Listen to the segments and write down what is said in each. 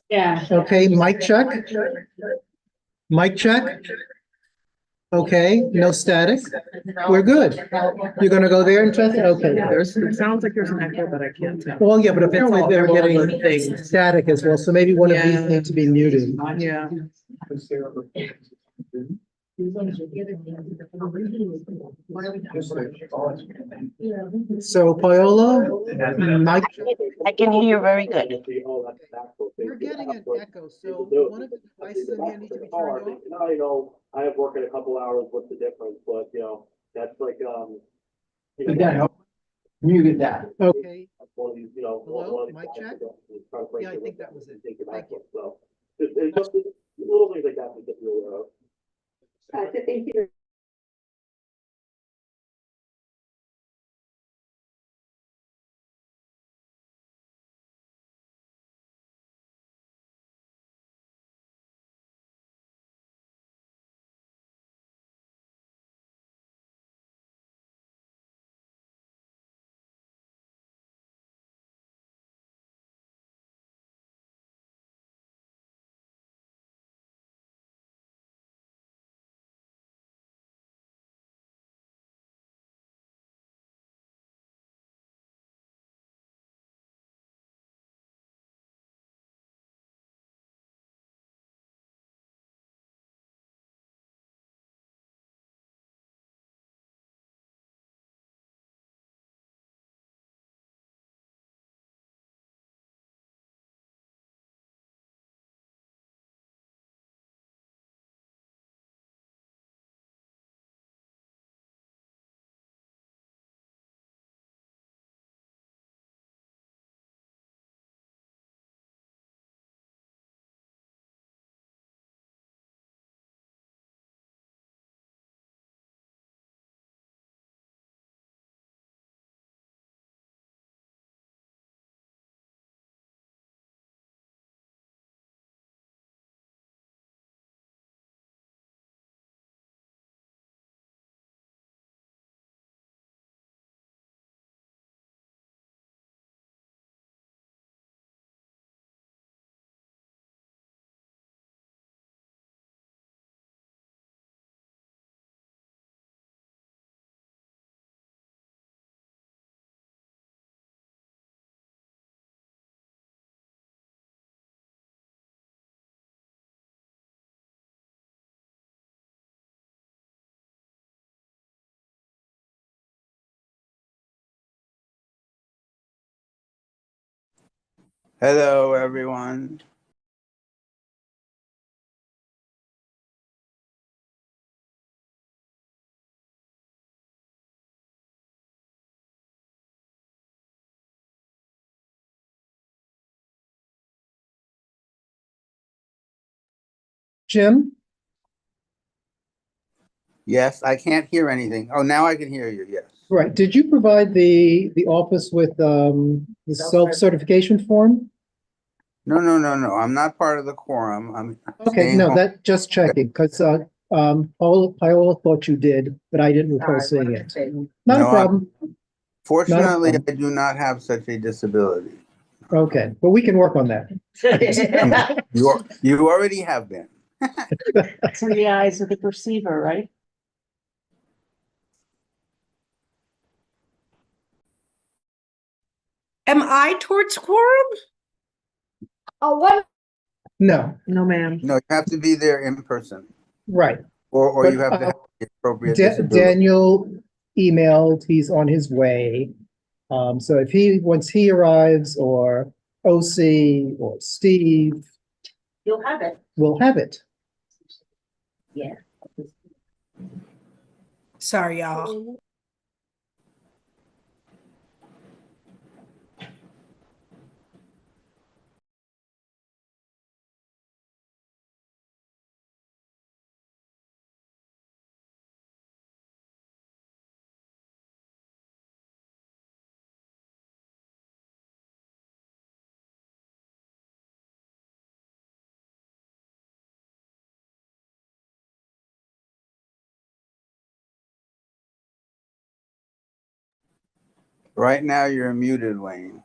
Yeah. Okay, mic check. Mic check. Okay, no static. We're good. You're gonna go there and test it? Okay. It sounds like there's an echo, but I can't tell. Well, yeah, but apparently they're getting Things. static as well, so maybe one of these Yeah. need to be muted. Yeah. So Paola, mic, I can hear you very good. we're getting an echo, so one of the devices in here needs to be turned off. Now, you know, I have work in a couple hours, what's the difference, but, that's like, Did that help? Muted that. Okay, That's one of these, Hello, one of these mic check? guys that is trying to break Yeah, I the think record that was it. and take your Thank you. MacBook, so. It's just little things like that we get you aware of. Thank you. Hello, everyone. Jim, Yes, I can't hear anything. Oh, now I can hear you. Yes. right, did you provide the office with the self-certification form? No, no, no, no. I'm not part of the quorum. I'm Okay, staying no, home. that, just checking, because Paola thought you did, but I didn't recall seeing it. Not No, a problem. Fortunately, problem. I do not have such a disability. Okay, but we can work on that. You already have been. Through the eyes of the perceiver, right? Am I towards quorum? Oh, what? No, No, ma'am. No, you have to be there in person, right. or But, you have to have the appropriate Da- disability. Daniel emailed, he's on his way. So if once he arrives, or OC or Steve, You'll have it. will have it. Yeah. Sorry, y'all. Right now, you're muted, Wayne.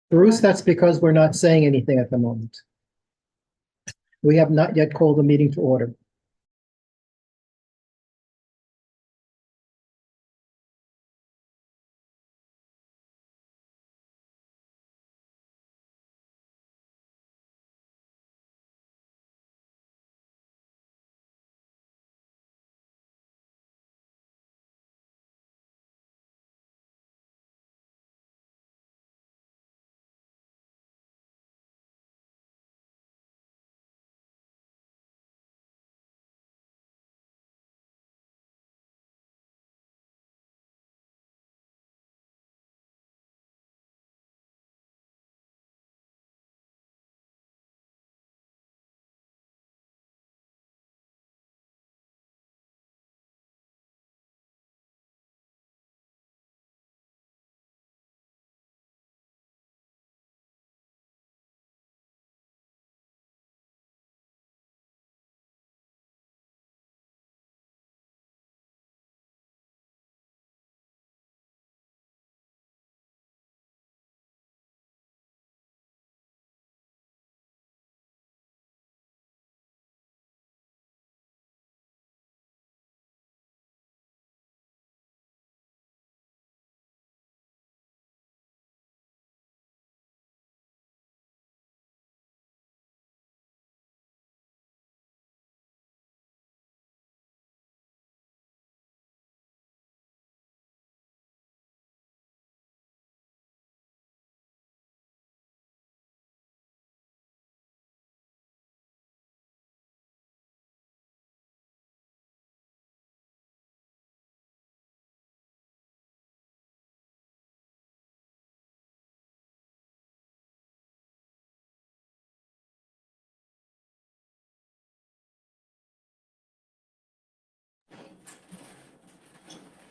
Bruce, that's because we're not saying anything at the moment. We have not yet called the meeting to order.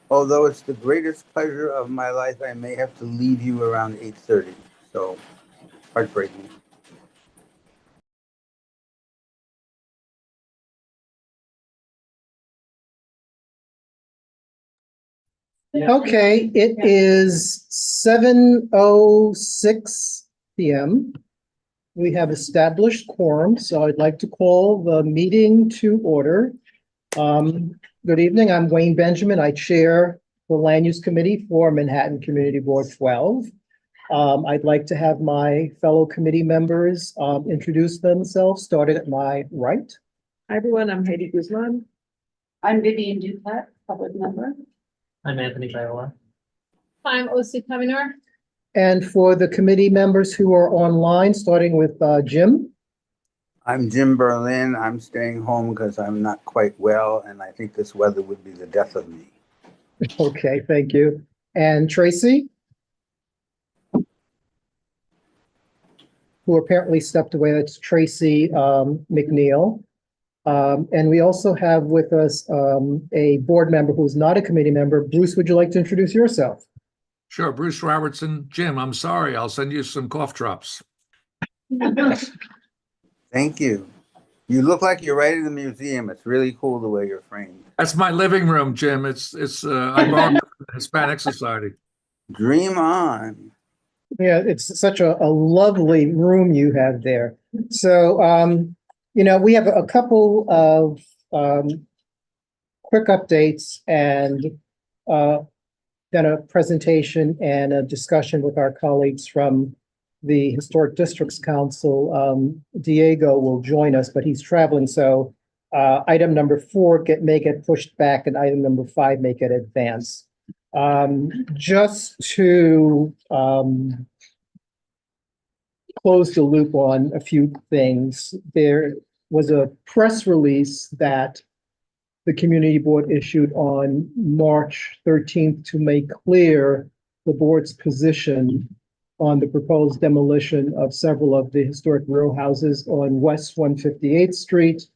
Although it's the greatest pleasure of my life, I may have to leave you around 8:30. So heartbreaking. Okay, it is 7:06 PM. We have established quorum, so I'd like to call the meeting to order. Good evening, I'm Wayne Benjamin. I chair the Land Use Committee for Manhattan Community Board 12. I'd like to have my fellow committee members introduce themselves, starting at my right. Hi, everyone. I'm Heidi Guzman. I'm Vivian Duplatt, public member. I'm Anthony Viola. I'm Osi Kaminor. And for the committee members who are online, starting with Jim. I'm Jim Berlin. I'm staying home because I'm not quite well, and I think this weather would be the death of me. Okay, thank you. And Tracy, who apparently stepped away. That's Tracy McNeil. And we also have with us a board member who's not a committee member. Bruce, would you like to introduce yourself? Sure, Bruce Robertson. Jim, I'm sorry. I'll send you some cough drops. Thank you. You look like you're right in the museum. It's really cool the way you're framed. That's my living room, Jim. I borrowed it from the Hispanic Society. Dream on. Yeah, it's such a lovely room you have there. So, we have a couple of quick updates and then a presentation and a discussion with our colleagues from the Historic Districts Council. Diego will join us, but he's traveling, so item number 4 may get pushed back, and item number 5 may get advanced. Just to close the loop on a few things, there was a press release that the community board issued on March 13th to make clear the board's position on the proposed demolition of several of the historic row houses on West 158th Street.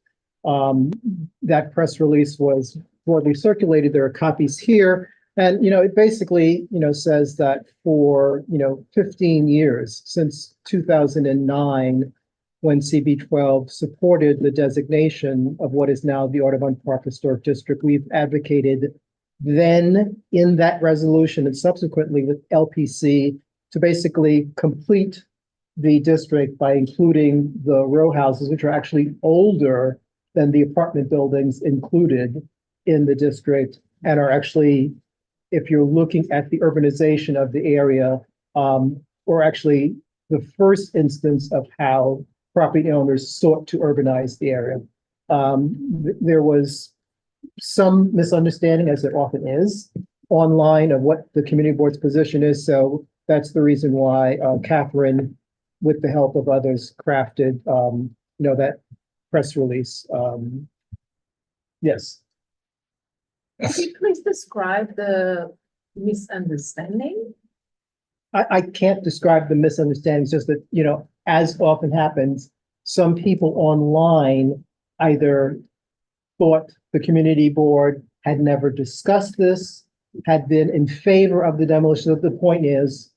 That press release was broadly circulated. There are copies here. And, it basically, says that for, 15 years, since 2009, when CB12 supported the designation of what is now the Audubon Park Historic District, we've advocated then in that resolution and subsequently with LPC to basically complete the district by including the row houses, which are actually older than the apartment buildings included in the district and are actually, if you're looking at the urbanization of the area, or actually the first instance of how property owners sought to urbanize the area. There was some misunderstanding, as there often is, online of what the community board's position is. So that's the reason why Catherine, with the help of others, crafted, that press release. Yes. Could you please describe the misunderstanding? I can't describe the misunderstandings, just that, as often happens, some people online either thought the community board had never discussed this, had been in favor of the demolition. The point is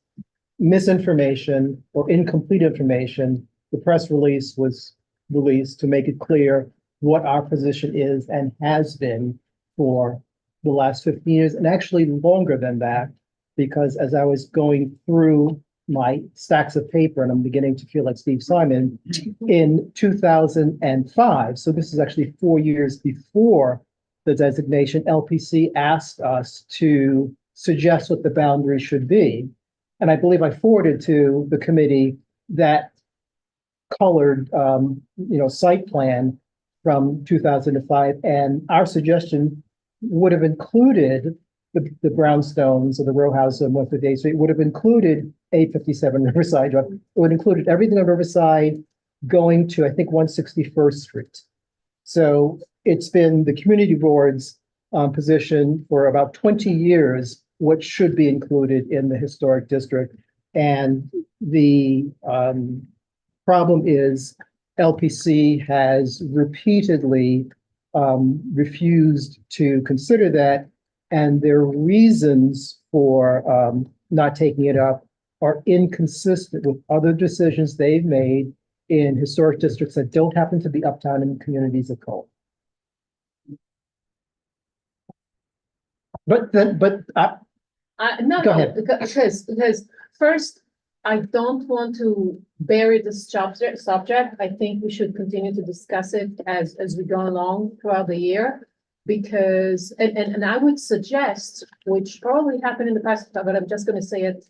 misinformation or incomplete information. The press release was released to make it clear what our position is and has been for the last 15 years, and actually longer than that, because as I was going through my stacks of paper, and I'm beginning to feel like Steve Simon, in 2005, so this is actually 4 years before the designation, LPC asked us to suggest what the boundary should be. And I believe I forwarded to the committee that colored, site plan from 2005, and our suggestion would have included the brownstones or the row house on Westwood Day Street, would have included 857 Riverside Drive. It would have included everything on Riverside going to, I think, 161st Street. So it's been the community board's position for about 20 years, what should be included in the historic district. And the problem is LPC has repeatedly refused to consider that, and their reasons for not taking it up are inconsistent with other decisions they've made in historic districts that don't happen to be uptown and communities of color. No, Go ahead. because first, I don't want to bury this subject. I think we should continue to discuss it as we go along throughout the year. Because, and I would suggest, which probably happened in the past, but I'm just gonna say it,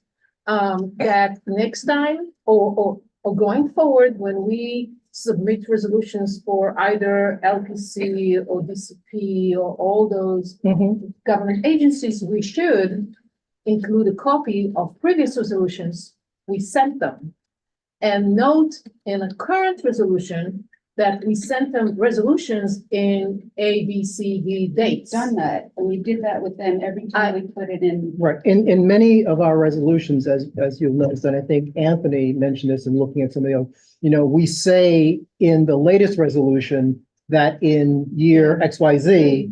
that next time or going forward, when we submit resolutions for either LPC or DCP or all those government agencies, we should include a copy of previous resolutions we sent them. And note in a current resolution that we sent them resolutions in A, B, C, D dates. Done that, and we did that with them every time we put it in. Right. In many of our resolutions, as you'll notice, and I think Anthony mentioned this in looking at some of the, we say in the latest resolution that in year XYZ,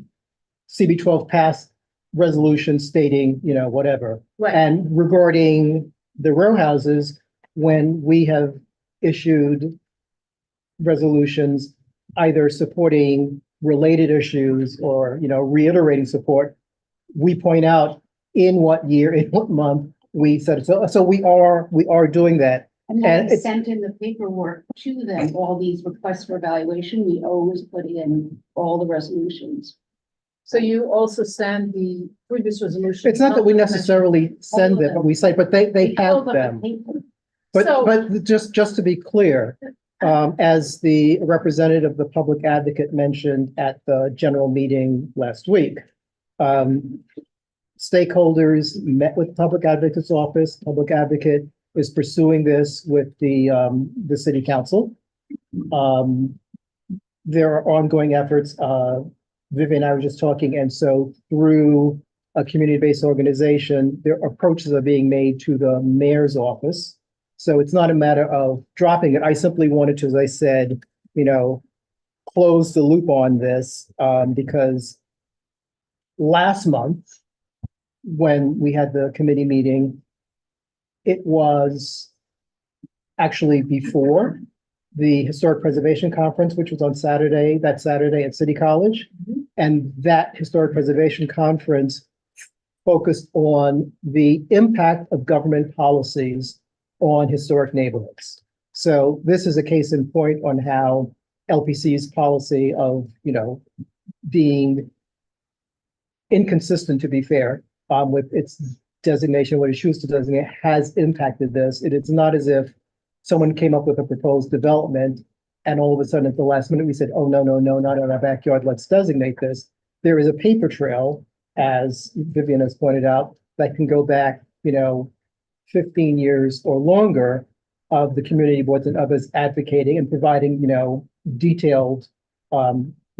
CB12 passed resolution stating, whatever. Right. And regarding the row houses, when we have issued resolutions either supporting related issues or, reiterating support, we point out in what year, in what month we said it. So we are doing that. And And then we it's- sent in the paperwork to them, all these requests for evaluation, we always put in all the resolutions. So you also send the previous resolution. It's not that we necessarily send it, but we say, but they have them. So- But just to be clear, as the representative of the public advocate mentioned at the general meeting last week, stakeholders met with the public advocate's office. Public advocate is pursuing this with the city council. There are ongoing efforts. Vivian and I were just talking, and so through a community-based organization, their approaches are being made to the mayor's office. So it's not a matter of dropping it. I simply wanted to, as I said, close the loop on this, because last month, when we had the committee meeting, it was actually before the Historic Preservation Conference, which was on that Saturday at City College. And that Historic Preservation Conference focused on the impact of government policies on historic neighborhoods. So this is a case in point on how LPC's policy of, being inconsistent, to be fair, with its designation, what it chooses to designate, has impacted this. It is not as if someone came up with a proposed development and all of a sudden at the last minute we said, oh, no, not in our backyard, let's designate this. There is a paper trail, as Vivian has pointed out, that can go back, 15 years or longer of the community boards and others advocating and providing, detailed,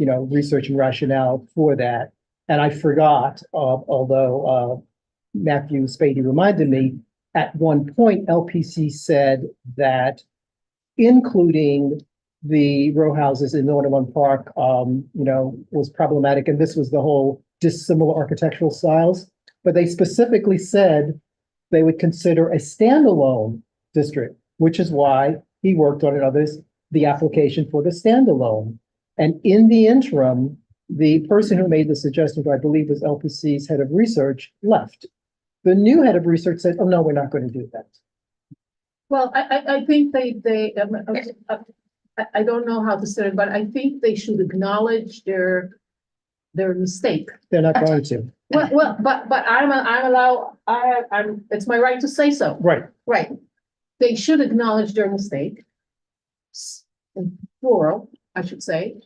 research and rationale for that. And I forgot, although Matthew Spady reminded me, at one point, LPC said that including the row houses in Audubon Park, was problematic. And this was the whole dissimilar architectural styles. But they specifically said they would consider a standalone district, which is why he worked on it, others, the application for the standalone. And in the interim, the person who made the suggestion, who I believe was LPC's head of research, left. The new head of research said, oh, no, we're not going to do that. Well, I think I don't know how to say it, but I think they should acknowledge their mistake. They're not going to. Well, but it's my right to say so. Right. Right. They should acknowledge their mistake. In plural, I should say.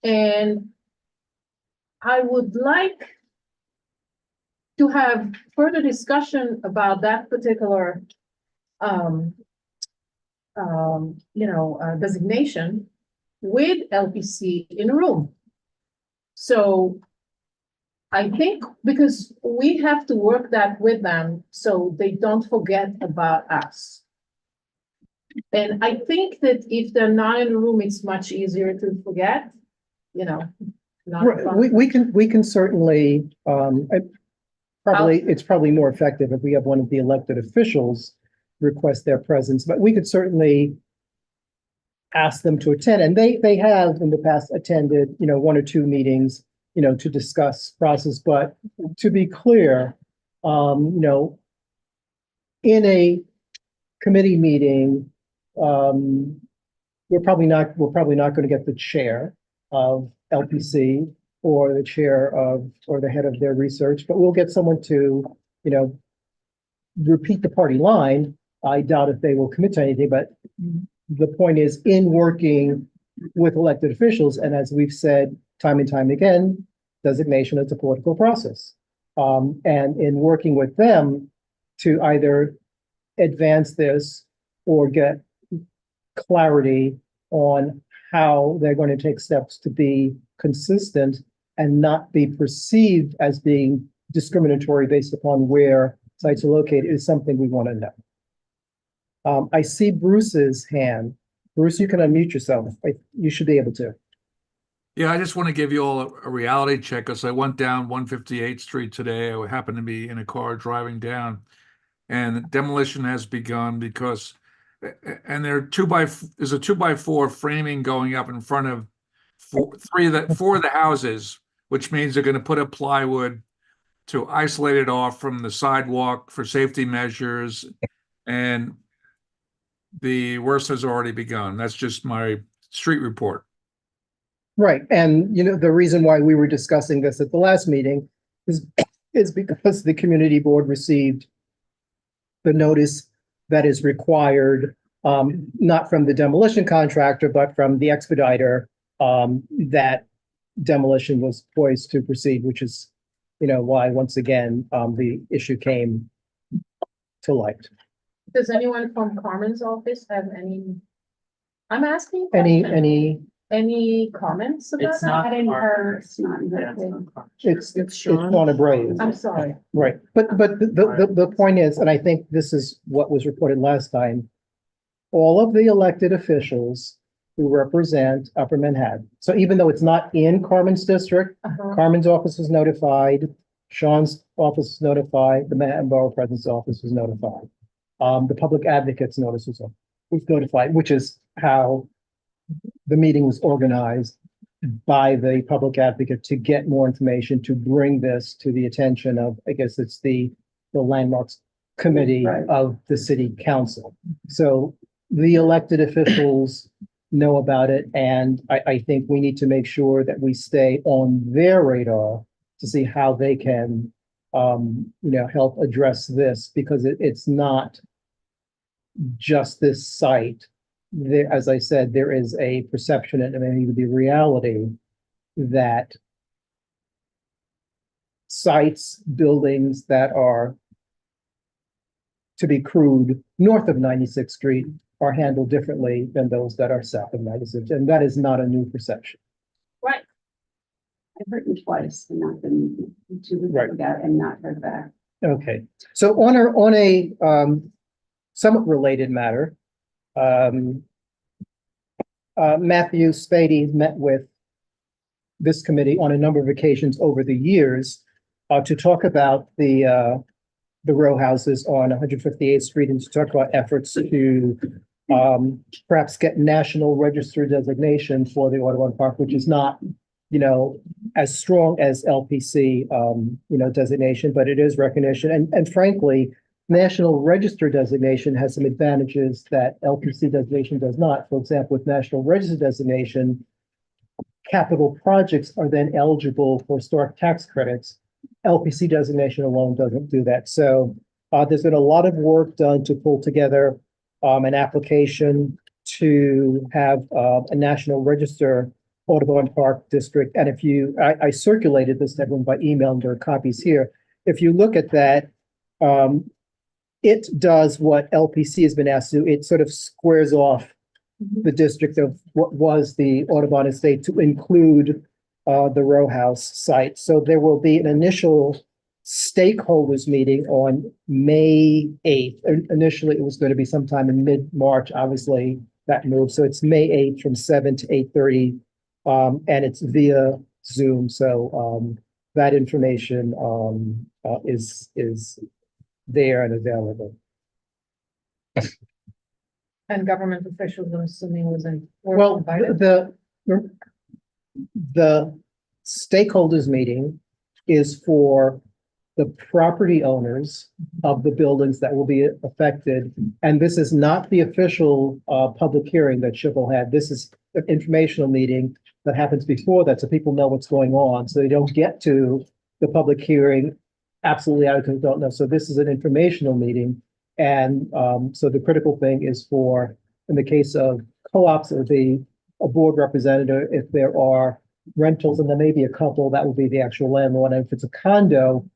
And I would like to have further discussion about that particular designation with LPC in a room. So I think because we have to work that with them so they don't forget about us. And I think that if they're not in the room, it's much easier to forget, not Right. fun. We can certainly, it's probably more effective if we have one of the elected officials request their presence, but we could certainly ask them to attend. And they have in the past attended, one or two meetings, to discuss process. But to be clear, in a committee meeting, we're probably not going to get the chair of LPC or the chair of, or the head of their research, but we'll get someone to, repeat the party line. I doubt if they will commit to anything, but the point is, in working with elected officials, and as we've said time and time again, designation is a political process. And in working with them to either advance this or get clarity on how they're going to take steps to be consistent and not be perceived as being discriminatory based upon where sites are located is something we want to know. I see Bruce's hand. Bruce, you can unmute yourself. You should be able to. Yeah, I just want to give you all a reality check because I went down 158th Street today. I happened to be in a car driving down, and demolition has begun because, and there's a 2x4 framing going up in front of four of the houses, which means they're going to put up plywood to isolate it off from the sidewalk for safety measures, and the worst has already begun. That's just my street report. Right. And, the reason why we were discussing this at the last meeting is because the community board received the notice that is required, not from the demolition contractor, but from the expediter, that demolition was poised to proceed, which is, why, once again, the issue came to light. Does anyone from Carmen's office have any? I'm asking. Any comments about It's that? not. in her, It's not. It's Shawn Abreu. I'm sorry. Right. But the point is, and I think this is what was reported last time, all of the elected officials who represent Upper Manhattan. So even though it's not in Carmen's district, Carmen's office was notified, Shawn's office was notified, the Manhattan Borough President's office was notified. The public advocate's notice was notified, which is how the meeting was organized. by the public advocate to get more information, to bring this to the attention of, I guess it's the landmarks committee Right. of the city council. So the elected officials know about it, and I think we need to make sure that we stay on their radar to see how they can, help address this, because it's not just this site. There, as I said, there is a perception and maybe the reality that sites, buildings that are, to be crude, north of 96th Street are handled differently than those that are south of 96th, and that is not a new perception. Right. I've written twice and not been to the Right. about and not heard back. Okay, so on a somewhat related matter, Matthew Spady met with this committee on a number of occasions over the years to talk about the row houses on 158th Street and to talk about efforts to perhaps get National Register designation for the Audubon Park, which is not, as strong as LPC, designation, but it is recognition. And frankly, National Register designation has some advantages that LPC designation does not. For example, with National Register designation, capital projects are then eligible for historic tax credits. LPC designation alone doesn't do that. So there's been a lot of work done to pull together an application to have a National Register Audubon Park District. And if I circulated this to everyone by email, and there are copies here. If you look at that, it does what LPC has been asked to do. It sort of squares off the district of what was the Audubon estate to include the row house site. So there will be an initial stakeholders meeting on May 8th. Initially, it was going to be sometime in mid-March. Obviously, that moved. So it's May 8th from 7 to 8:30, and it's via Zoom. So that information is there and available. And government officials, I'm assuming, were Well, invited. the stakeholders meeting is for the property owners of the buildings that will be affected. And this is not the official public hearing that Schiphol had. This is an informational meeting that happens before that, so people know what's going on. So they don't get to the public hearing absolutely out because they don't know. So this is an informational meeting. And so the critical thing is for, in the case of co-ops, it would be a board representative. If there are rentals, and there may be a couple, that would be the actual landlord. And if it's a condo,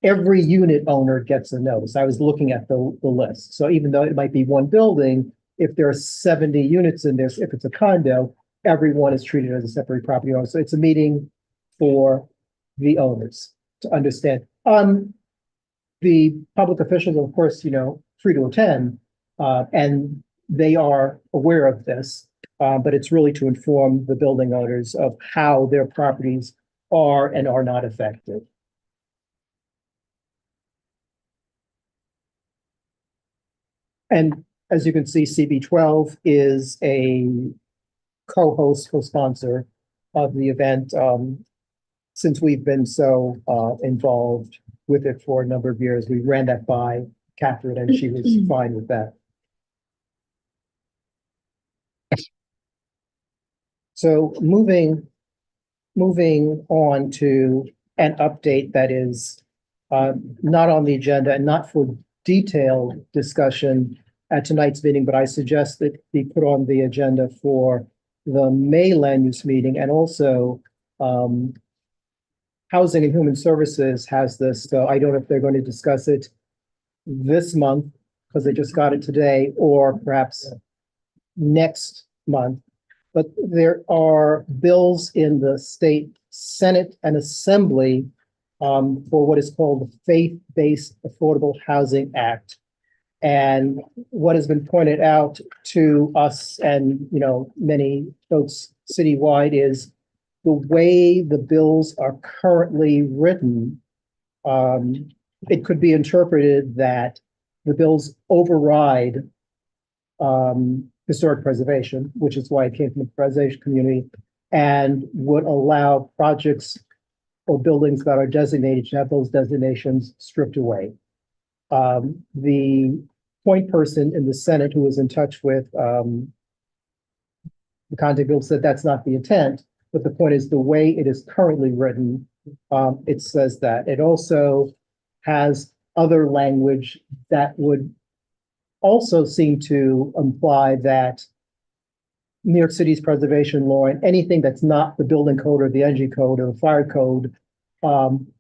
every unit owner gets a notice. I was looking at the list. So even though it might be one building, if there are 70 units in this, if it's a condo, everyone is treated as a separate property owner. So it's a meeting for the owners to understand. The public officials, of course, free to attend, and they are aware of this, but it's really to inform the building owners of how their properties are and are not affected. And as you can see, CB12 is a co-sponsor of the event, since we've been so involved with it for a number of years. We ran that by Catherine and she was fine with that. So moving on to an update that is not on the agenda and not for detailed discussion at tonight's meeting, but I suggest that be put on the agenda for the May land use meeting. And also Housing and Human Services has this, so I don't know if they're going to discuss it this month because they just got it today, or perhaps next month. But there are bills in the state Senate and Assembly for what is called the Faith-Based Affordable Housing Act. And what has been pointed out to us and, many folks citywide is the way the bills are currently written. It could be interpreted that the bills override historic preservation, which is why it came from the preservation community. and would allow projects or buildings that are designated to have those designations stripped away. The point person in the Senate who was in touch with the contact bill said that's not the intent, but the point is the way it is currently written, it says that. It also has other language that would also seem to imply that New York City's preservation law and anything that's not the building code or the energy code or the fire code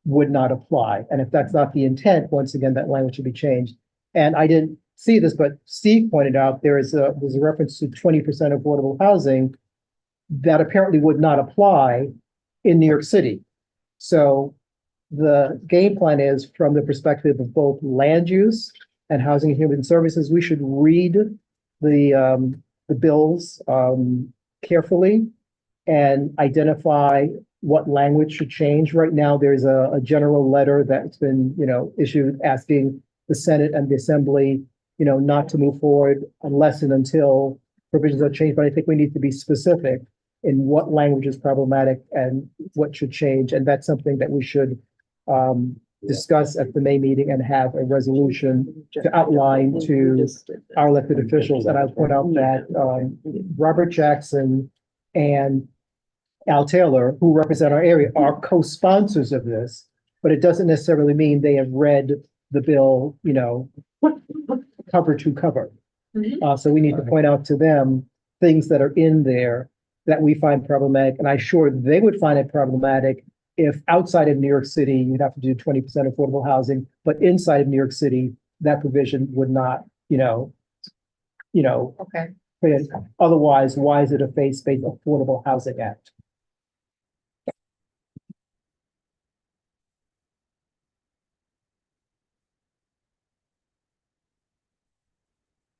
would not apply. And if that's not the intent, once again, that language should be changed. And I didn't see this, but Steve pointed out there's a reference to 20% affordable housing that apparently would not apply in New York City. So the game plan is from the perspective of both land use and housing and human services, we should read the bills carefully and identify what language should change. Right now, there's a general letter that's been, issued asking the Senate and the Assembly, not to move forward unless and until provisions are changed. But I think we need to be specific in what language is problematic and what should change. And that's something that we should discuss at the May meeting and have a resolution to outline to our elected officials. And I'll point out that Robert Jackson and Al Taylor, who represent our area, are co-sponsors of this, but it doesn't necessarily mean they have read the bill, cover to cover. So we need to point out to them things that are in there that we find problematic. And I'm sure they would find it problematic if outside of New York City, you'd have to do 20% affordable housing, but inside of New York City, that provision would not, Okay. otherwise, why is it a faith-based Affordable Housing Act?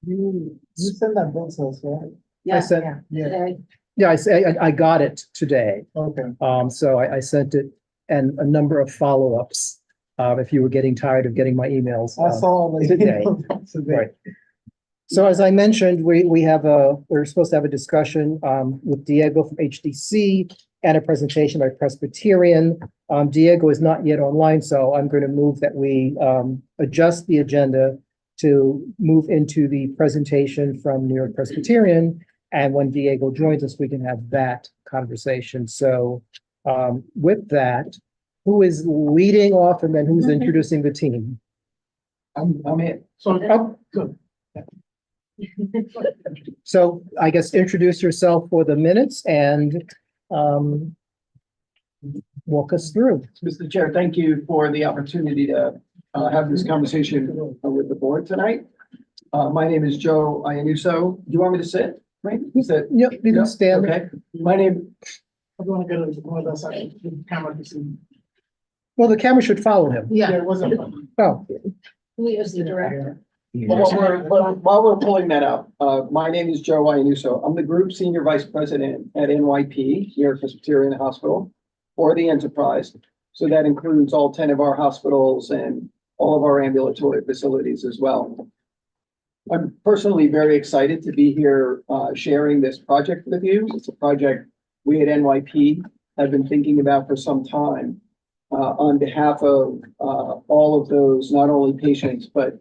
You send that bill to us, right? I sent, Today. yeah, I got it today. Okay. So I sent it and a number of follow-ups. If you were getting tired of getting my emails. I saw the today. Right. So as I mentioned, we're supposed to have a discussion with Diego from HDC and a presentation by Presbyterian. Diego is not yet online, so I'm going to move that we adjust the agenda to move into the presentation from New York Presbyterian. And when Diego joins us, we can have that conversation. So with that, who is leading off and then who's introducing the team? I'm in. Good. So I guess introduce yourself for the minutes and walk us through. Mr. Chair, thank you for the opportunity to have this conversation with the board tonight. My name is Joe Iannuso. Do you want me to sit? Right? Is that? Yep, you can stand. Okay. My name, Want to go to one of those camera to see. Well, the camera should follow him. Yeah. It wasn't. Oh, Who is the director? while we're pulling that up, my name is Joe Iannuso. I'm the Group Senior Vice President at NYP, New York Presbyterian Hospital, for the enterprise. So that includes all 10 of our hospitals and all of our ambulatory facilities as well. I'm personally very excited to be here sharing this project with you. It's a project we at NYP have been thinking about for some time on behalf of all of those, not only patients, but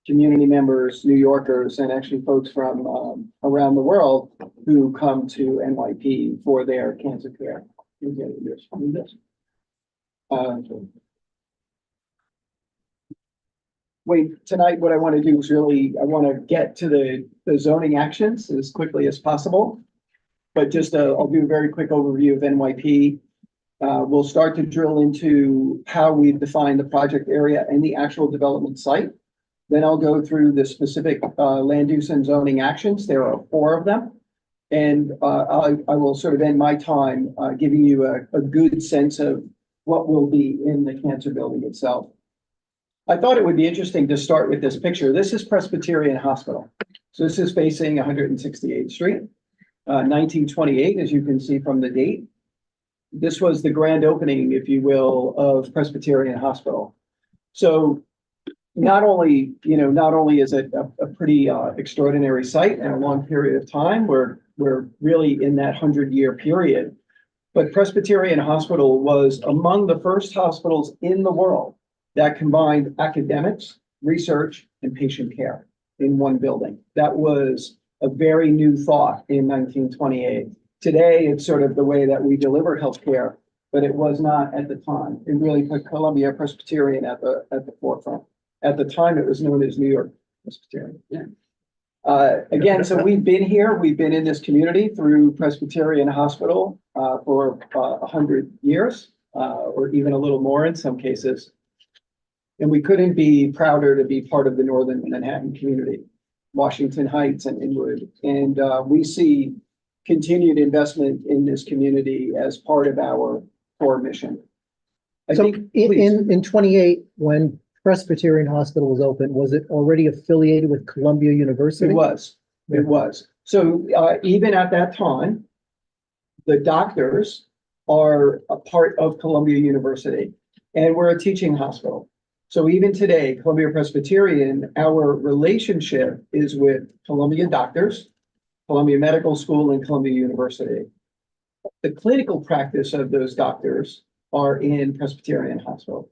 community members, New Yorkers, and actually folks from around the world who come to NYP for their cancer care. Tonight, what I want to do is really, I want to get to the zoning actions as quickly as possible. But just, I'll do a very quick overview of NYP. We'll start to drill into how we've defined the project area and the actual development site. Then I'll go through the specific land use and zoning actions. There are 4 of them. And I will sort of end my time giving you a good sense of what will be in the cancer building itself. I thought it would be interesting to start with this picture. This is Presbyterian Hospital. So this is facing 168th Street, 1928, as you can see from the date. This was the grand opening, if you will, of Presbyterian Hospital. So not only is it a pretty extraordinary site and a long period of time, we're really in that 100-year period. But Presbyterian Hospital was among the first hospitals in the world that combined academics, research, and patient care in one building. That was a very new thought in 1928. Today, it's sort of the way that we deliver healthcare, but it was not at the time. It really put Columbia Presbyterian at the forefront. At the time, it was known as New York Presbyterian. Yeah. Again, so we've been here, we've been in this community through Presbyterian Hospital for 100 years, or even a little more in some cases. And we couldn't be prouder to be part of the Northern Manhattan community, Washington Heights and Inwood. And we see continued investment in this community as part of our core mission. I So think, please. in 28, when Presbyterian Hospital was open, was it already affiliated with Columbia University? It was. So even at that time, the doctors are a part of Columbia University, and we're a teaching hospital. So even today, Columbia Presbyterian, our relationship is with Columbia doctors, Columbia Medical School, and Columbia University. The clinical practice of those doctors are in Presbyterian Hospital.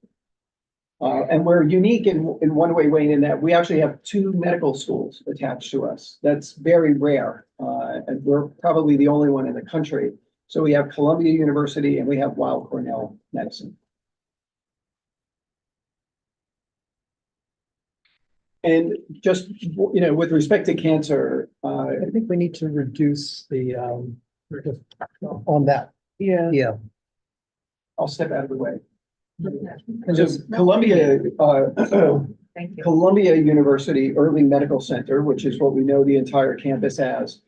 And we're unique in one way, Wayne, in that we actually have 2 medical schools attached to us. That's very rare. And we're probably the only one in the country. So we have Columbia University and we have Weill Cornell Medicine. And just, with respect to cancer, I think we need to reduce the, on that, Yeah. yeah. I'll step out of the way. And So just- Columbia, Thank you. Columbia University Early Medical Center, which is what we know the entire campus as.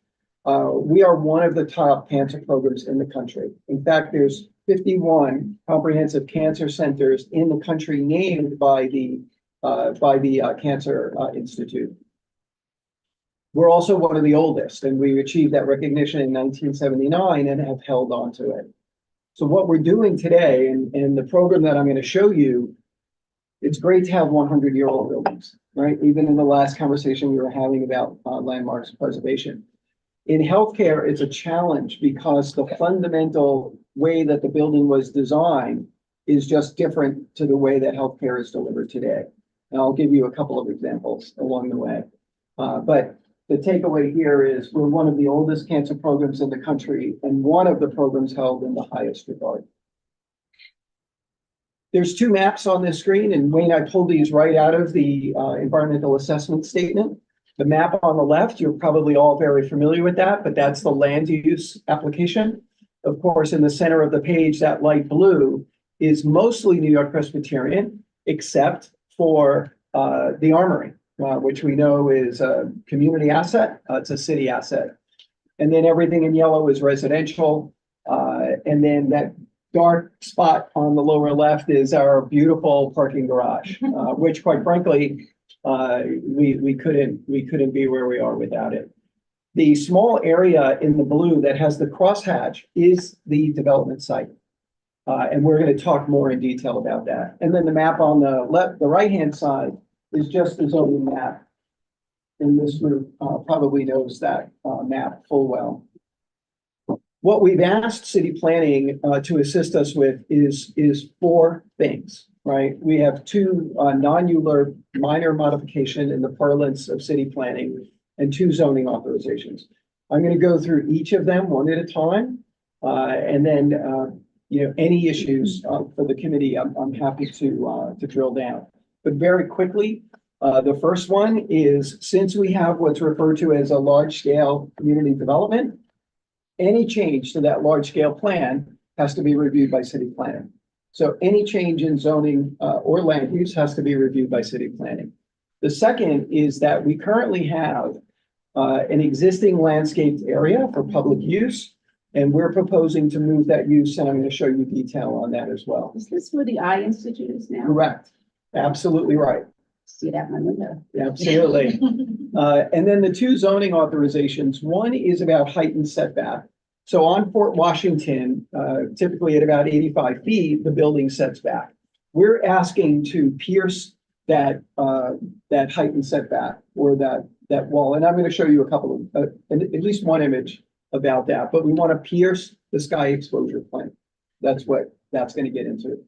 We are one of the top cancer programs in the country. In fact, there's 51 comprehensive cancer centers in the country named by the Cancer Institute. We're also one of the oldest, and we achieved that recognition in 1979 and have held on to it. So what we're doing today, and the program that I'm going to show you, it's great to have 100-year-old buildings, right? Even in the last conversation we were having about landmarks preservation. In healthcare, it's a challenge because the fundamental way that the building was designed is just different to the way that healthcare is delivered today. And I'll give you a couple of examples along the way. But the takeaway here is we're one of the oldest cancer programs in the country and one of the programs held in the highest regard. There's 2 maps on this screen, and Wayne, I pulled these right out of the environmental assessment statement. The map on the left, you're probably all very familiar with that, but that's the land use application. Of course, in the center of the page, that light blue is mostly New York Presbyterian, except for the Armory, which we know is a community asset. It's a city asset. And then everything in yellow is residential. And then that dark spot on the lower left is our beautiful parking garage, which quite frankly, we couldn't be where we are without it. The small area in the blue that has the crosshatch is the development site. And we're going to talk more in detail about that. And then the map on the right-hand side is just the zoning map. And this group probably knows that map full well. What we've asked city planning to assist us with is 4 things, right? We have 2 non-ULURP minor modification in the parlance of city planning and 2 zoning authorizations. I'm going to go through each of them one at a time. And then, any issues for the committee, I'm happy to drill down. But very quickly, the first one is, since we have what's referred to as a large-scale community development, any change to that large-scale plan has to be reviewed by city planning. So any change in zoning or land use has to be reviewed by city planning. The second is that we currently have an existing landscaped area for public use, and we're proposing to move that use, and I'm going to show you detail on that as well. Is this where the Eye Institute is now? Correct. Absolutely right. See that in my window. Absolutely. And then the 2 zoning authorizations, one is about height and setback. So on Fort Washington, typically at about 85 feet, the building sets back. We're asking to pierce that height and setback, or that wall. And I'm going to show you a couple of, at least one image about that, but we want to pierce the sky exposure point. That's what that's going to get into.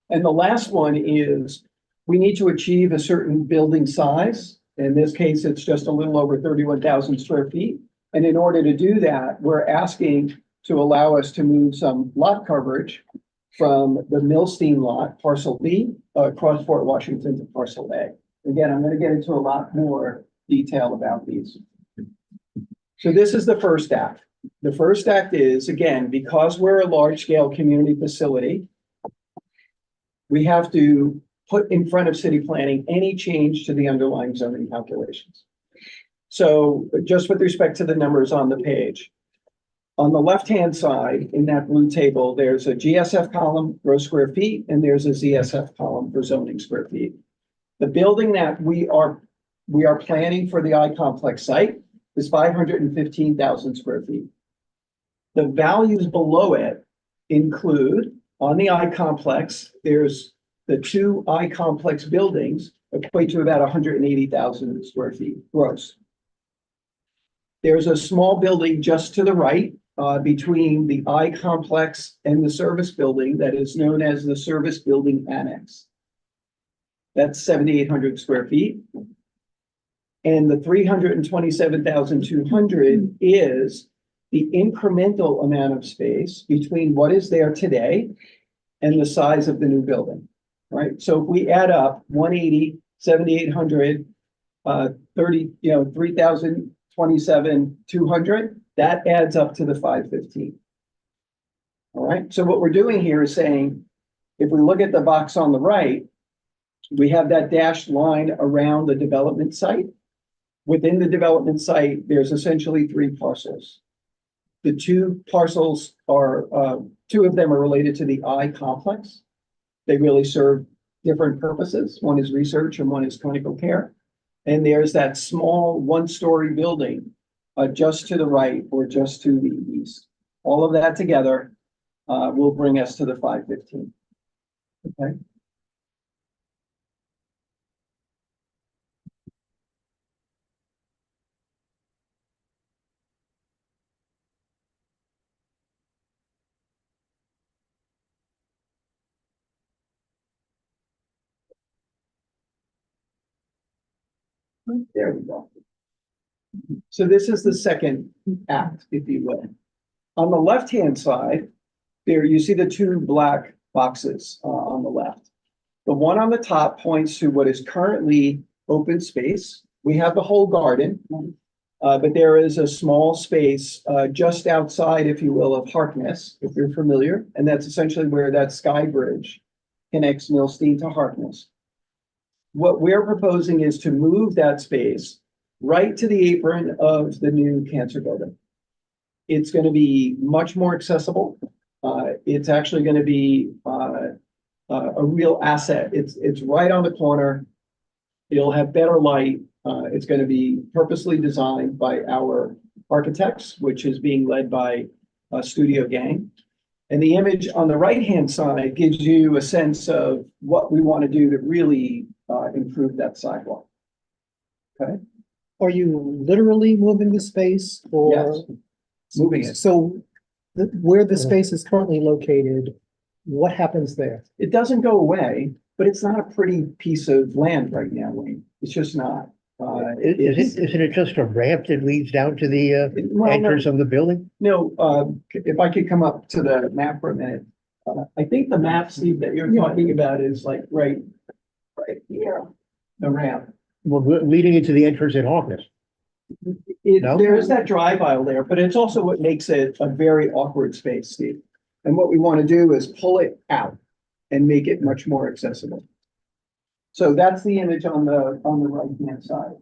And the last one is we need to achieve a certain building size. In this case, it's just a little over 31,000 square feet. And in order to do that, we're asking to allow us to move some lot coverage from the Milstein lot, parcel B, across Fort Washington to parcel A. Again, I'm going to get into a lot more detail about these. So this is the first act. The first act is, again, because we're a large-scale community facility, we have to put in front of city planning any change to the underlying zoning calculations. So just with respect to the numbers on the page, on the left-hand side in that blue table, there's a GSF column, gross square feet, and there's a ZSF column for zoning square feet. The building that we are planning for the I-complex site is 515,000 square feet. The values below it include, on the I-complex, there's the two I-complex buildings equate to about 180,000 square feet gross. There's a small building just to the right, between the I-complex and the service building that is known as the Service Building Annex. That's 7,800 square feet. And the 327,200 is the incremental amount of space between what is there today and the size of the new building, right? So if we add up 180, 7,800, 3,027, 200, that adds up to the 515. All right, so what we're doing here is saying, if we look at the box on the right, we have that dashed line around the development site. Within the development site, there's essentially three parcels. The two parcels are, two of them are related to the I-complex. They really serve different purposes. One is research and one is clinical care. And there's that small one-story building just to the right or just to the east. All of that together will bring us to the 515. Okay. There we go. So this is the second act, if you will. On the left-hand side, there you see the two black boxes on the left. The one on the top points to what is currently open space. We have the whole garden, but there is a small space just outside, if you will, of Harkness, if you're familiar, and that's essentially where that sky bridge connects Milstein to Harkness. What we're proposing is to move that space right to the apron of the new cancer building. It's going to be much more accessible. It's actually going to be a real asset. It's right on the corner. It'll have better light. It's going to be purposely designed by our architects, which is being led by Studio Gang. And the image on the right-hand side gives you a sense of what we want to do to really improve that sidewalk. Okay. Are you literally moving the space or? Yes. Moving it. So where the space is currently located, what happens there? It doesn't go away, but it's not a pretty piece of land right now, Wayne. It's just not. Isn't it just a ramp that leads down to the entrance of the building? No, if I could come up to the map for a minute. I think the map, Steve, that you're talking about is like right here, the ramp. Well, leading into the entrance at Harkness. No? There is that drive aisle there, but it's also what makes it a very awkward space, Steve. And what we want to do is pull it out and make it much more accessible. So that's the image on the right-hand side.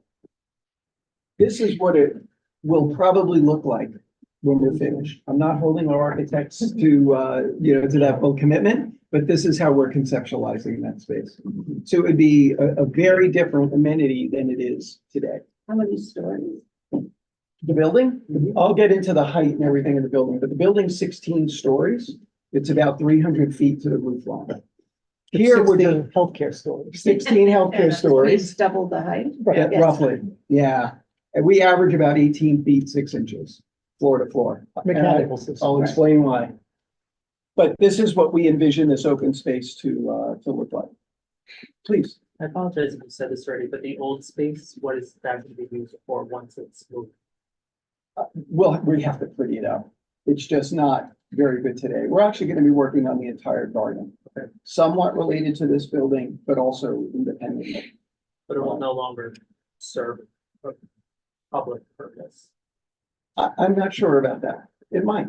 This is what it will probably look like when we're finished. I'm not holding our architects to, to that full commitment, but this is how we're conceptualizing that space. So it would be a very different amenity than it is today. How many stories? The building, I'll get into the height and everything in the building, but the building's 16 stories. It's about 300 feet to the roof line. Here we're just healthcare stories. 16 healthcare stories. It's double the height. Yeah, roughly, yeah. And we average about 18 feet, 6 inches. floor to floor. Mechanical And system. I'll explain why. But this is what we envision this open space to look like. Please. I apologize if you said this already, but the old space, what is that going to be used for once it's moved? Well, we have to pretty it up. It's just not very good today. We're actually gonna be working on the entire garden. Somewhat related to this building, but also independently. But it will no longer serve a public purpose. I'm not sure about that. It might.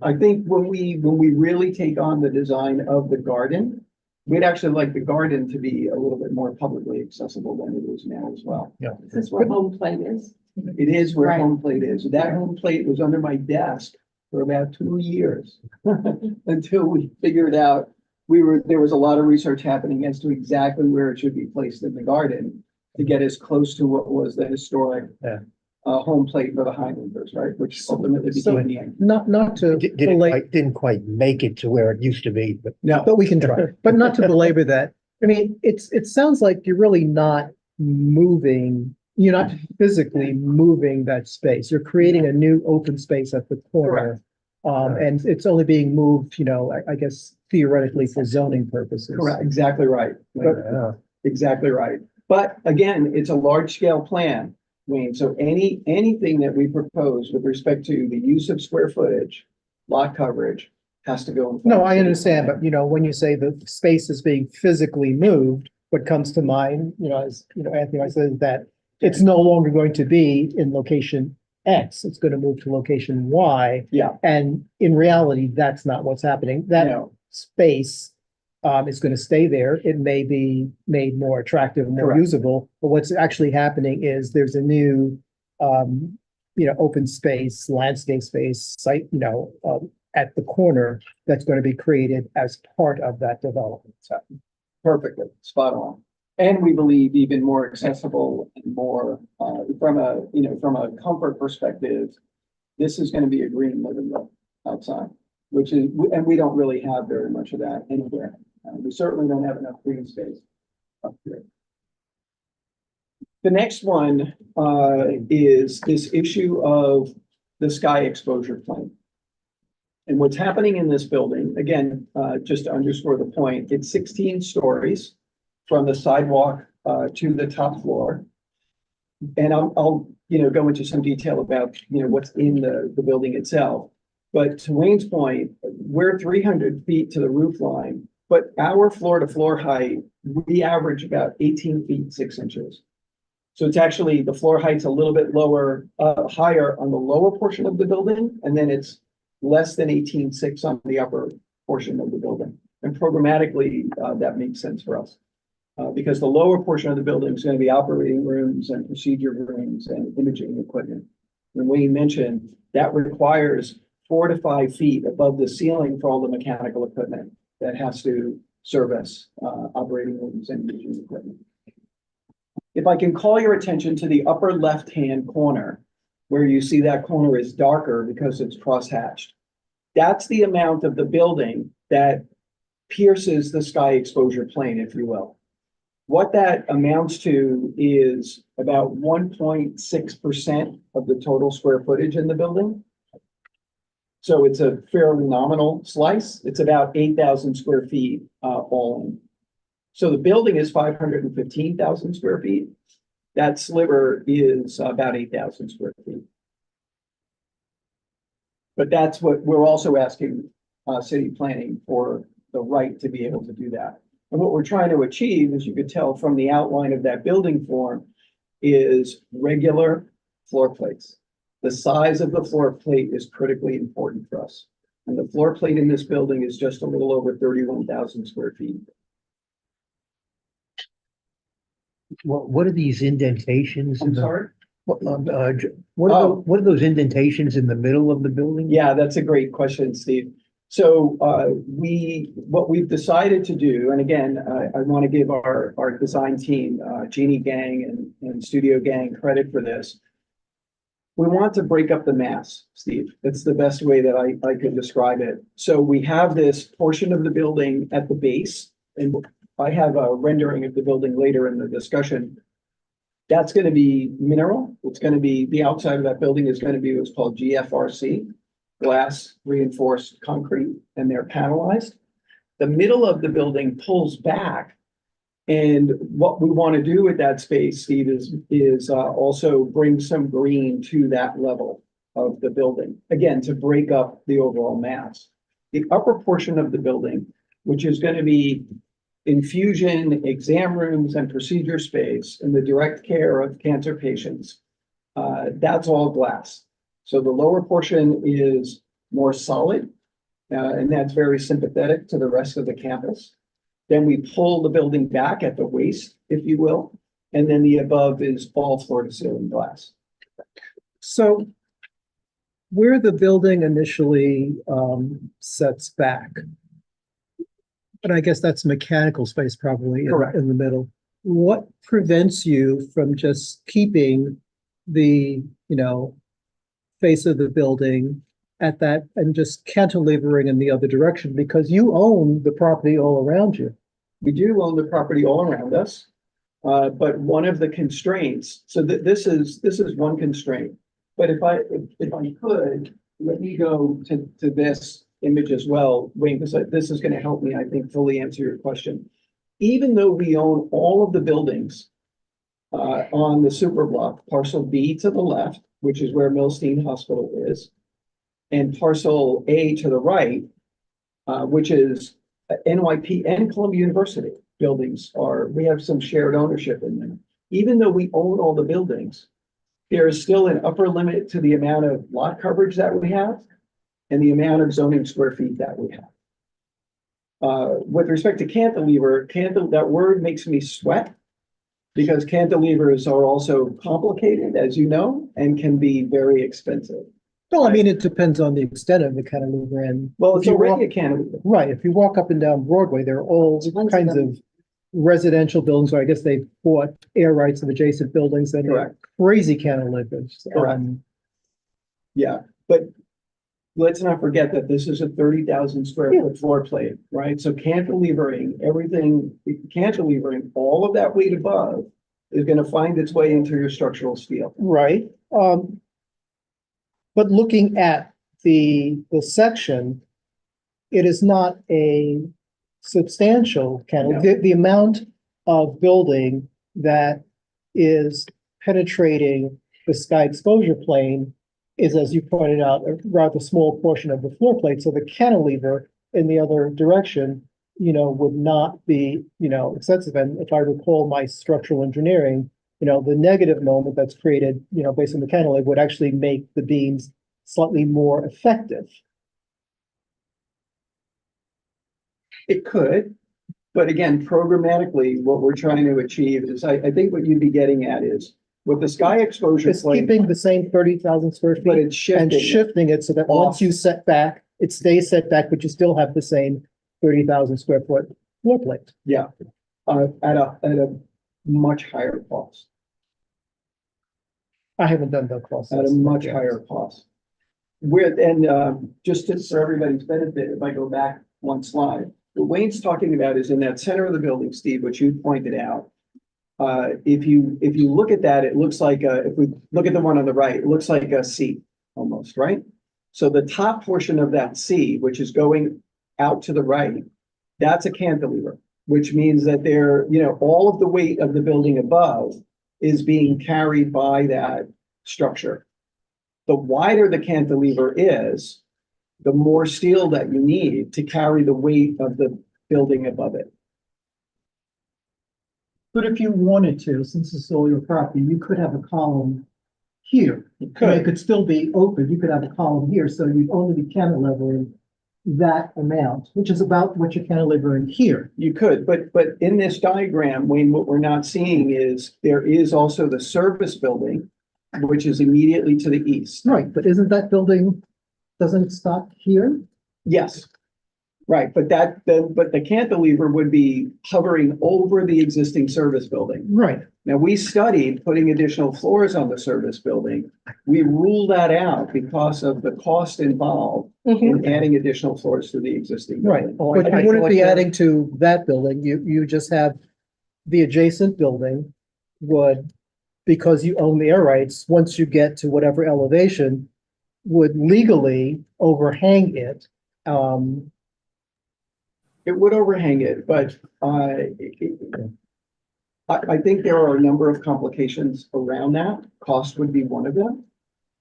I think when we really take on the design of the garden, we'd actually like the garden to be a little bit more publicly accessible than it is now as well. This is where home plate is. It is where Right. home plate is. That home plate was under my desk for about 2 years. Until we figured out, there was a lot of research happening as to exactly where it should be placed in the garden to get as close to what was the historic Yeah. home plate for the Highlanders, right? Which ultimately So- became the end. Not to Didn't quite make it to where it used to be, but No, but we can try, but not to belabor that. I mean, it sounds like you're really not moving, you're not physically moving that space. You're creating a new open space at the corner. And it's only being moved, I guess theoretically for zoning purposes. correct, exactly right. yeah. Exactly right. But again, it's a large scale plan, Wayne. So anything that we propose with respect to the use of square footage, lot coverage, has to go. in front No, of I the understand, plan. but when you say the space is being physically moved, what comes to mind, as, Anthony, I said that it's no longer going to be in location X, it's going to move to location Y. Yeah. And in reality, that's not what's happening. That No. space is going to stay there. It may be made more attractive, and more Correct. usable, but what's actually happening is there's a new, open space, landscape space, site, at the corner that's going to be created as part of that development. So, Perfectly, spot on. And we believe even more accessible and more, from a comfort perspective, this is gonna be a green living room outside, and we don't really have very much of that anywhere. We certainly don't have enough green space up here. The next one, is this issue of the sky exposure plane. And what's happening in this building, again, just to underscore the point, it's 16 stories from the sidewalk to the top floor. And I'll go into some detail about, what's in the building itself. But to Wayne's point, we're 300 feet to the roof line, but our floor to floor height, we average about 18 feet, 6 inches. So it's actually, the floor height's a little bit higher on the lower portion of the building, and then it's less than 18.6 on the upper portion of the building. And programmatically, that makes sense for us. Because the lower portion of the building is going to be operating rooms and procedure rooms and imaging equipment. And Wayne mentioned that requires 4 to 5 feet above the ceiling for all the mechanical equipment that has to service operating rooms and imaging equipment. If I can call your attention to the upper left-hand corner, where you see that corner is darker because it's crosshatched. That's the amount of the building that pierces the sky exposure plane, if you will. What that amounts to is about 1.6% of the total square footage in the building. So it's a fairly nominal slice. It's about 8,000 square feet all in. So the building is 515,000 square feet. That sliver is about 8,000 square feet. But that's what we're also asking city planning for, the right to be able to do that. And what we're trying to achieve, as you could tell from the outline of that building form, is regular floor plates. The size of the floor plate is critically important for us. And the floor plate in this building is just a little over 31,000 square feet. What are these indentations? I'm sorry? What are those indentations in the middle of the building? Yeah, that's a great question, Steve. So what we've decided to do, and again, I want to give our design team, Jeannie Gang and Studio Gang credit for this. We want to break up the mass, Steve. That's the best way that I could describe it. So we have this portion of the building at the base, and I have a rendering of the building later in the discussion. That's gonna be mineral. It's gonna be, the outside of that building is gonna be what's called GFRC, glass reinforced concrete, and they're panelized. The middle of the building pulls back. And what we want to do with that space, Steve, is also bring some green to that level of the building, again, to break up the overall mass. The upper portion of the building, which is going to be infusion, exam rooms, and procedure space, and the direct care of cancer patients, that's all glass. So the lower portion is more solid, and that's very sympathetic to the rest of the campus. Then we pull the building back at the waist, if you will, and then the above is all floor to ceiling glass. So where the building initially sets back, and I guess that's mechanical space probably Correct. in the middle. What prevents you from just keeping the, face of the building at that and just cantilevering in the other direction? Because you own the property all around you. We do own the property all around us. But one of the constraints, so this is one constraint. But if I could, let me go to this image as well, Wayne, because this is going to help me, I think, fully answer your question. Even though we own all of the buildings on the super block, parcel B to the left, which is where Milstein Hospital is, and parcel A to the right, which is NYP and Columbia University buildings we have some shared ownership in them. Even though we own all the buildings, there is still an upper limit to the amount of lot coverage that we have and the amount of zoning square feet that we have. With respect to cantilever, that word makes me sweat because cantilevers are also complicated, as you know, and can be very expensive. Well, I mean, it depends on the extent of the cantilever and. Well, if it's you already walk- a cantilever. Right, if you walk up and down Broadway, there are all kinds of residential buildings, or I guess they bought air rights of adjacent buildings and they're Correct. crazy cantilevers. Correct. Yeah. But let's not forget that this is a 30,000 square foot floor plate, right? So cantilevering all of that weight above is going to find its way into your structural steel. Right, but looking at the section, it is not a substantial cantilever. The amount of building that is penetrating the sky exposure plane is, as you pointed out, a rather small portion of the floor plate. So the cantilever in the other direction, would not be, extensive. And if I recall my structural engineering, the negative moment that's created, based on the cantilever would actually make the beams slightly more effective. It could, but again, programmatically, what we're trying to achieve is, I think what you'd be getting at is with the sky exposure It's plane, keeping the same 30,000 square but feet it's and shifting. shifting it so that once you set back, it stays set back, but you still have the same 30,000 square foot floor plate. Yeah, at a much higher cost, I haven't done that process. at a much higher cost. For everybody's benefit, if I go back one slide, what Wayne's talking about is in that center of the building, Steve, which you pointed out. If you look at that, it looks like if we look at the one on the right, it looks like a C almost, right? So the top portion of that C, which is going out to the right, that's a cantilever, which means that all of the weight of the building above is being carried by that structure. The wider the cantilever is, the more steel that you need to carry the weight of the building above it. But if you wanted to, since it's all your property, you could have a column here. You And it could, could still be open. You could have a column here, so you'd only be cantilevering that amount, which is about what you're cantilevering here. but in this diagram, Wayne, what we're not seeing is there is also the service building, which is immediately to the east. Right, but isn't that building, doesn't it stop here? Yes. Right, but the cantilever would be hovering over the existing service building. Right. Now, we studied putting additional floors on the service building. We ruled that out because of the cost involved in adding additional floors to the existing Right, building. but you wouldn't be adding to that building. You just have the adjacent building would because you own the air rights, once you get to whatever elevation, would legally overhang it. It would overhang it, but I think there are a number of complications around that. Cost would be one of them.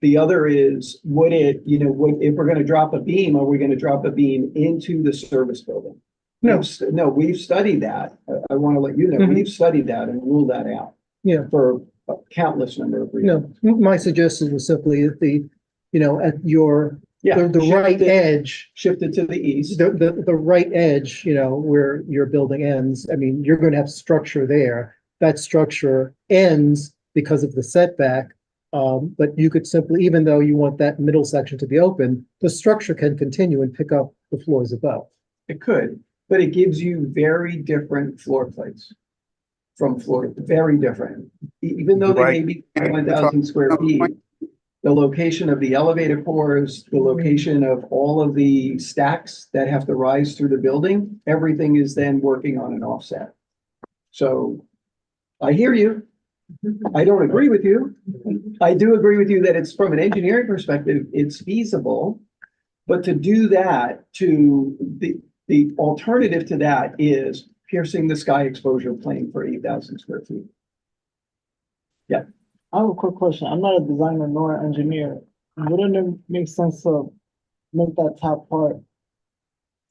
The other is, would it, if we're gonna drop a beam, are we gonna drop a beam into the service building? No. No, we've studied that. I want to let you know, Mhm. we've studied that and ruled that out. Yeah. For a countless number of reasons. No, my suggestion was simply that at your, Yeah. the right edge, Shifted to the east. the right edge, where your building ends, I mean, you're gonna have structure there. That structure ends because of the setback. But you could simply, even though you want that middle section to be open, the structure can continue and pick up the floors above. It could, but it gives you very different floor plates. From floor, very different. Even though they may be 1,000 square feet. The location of the elevator cores, the location of all of the stacks that have to rise through the building, everything is then working on an offset. So I hear you. I don't agree with you. I do agree with you that it's from an engineering perspective, it's feasible. But to do that, the alternative to that is piercing the sky exposure plane for 8,000 square feet. Yeah. I have a quick question. I'm not a designer nor an engineer. Wouldn't it make sense to make that top part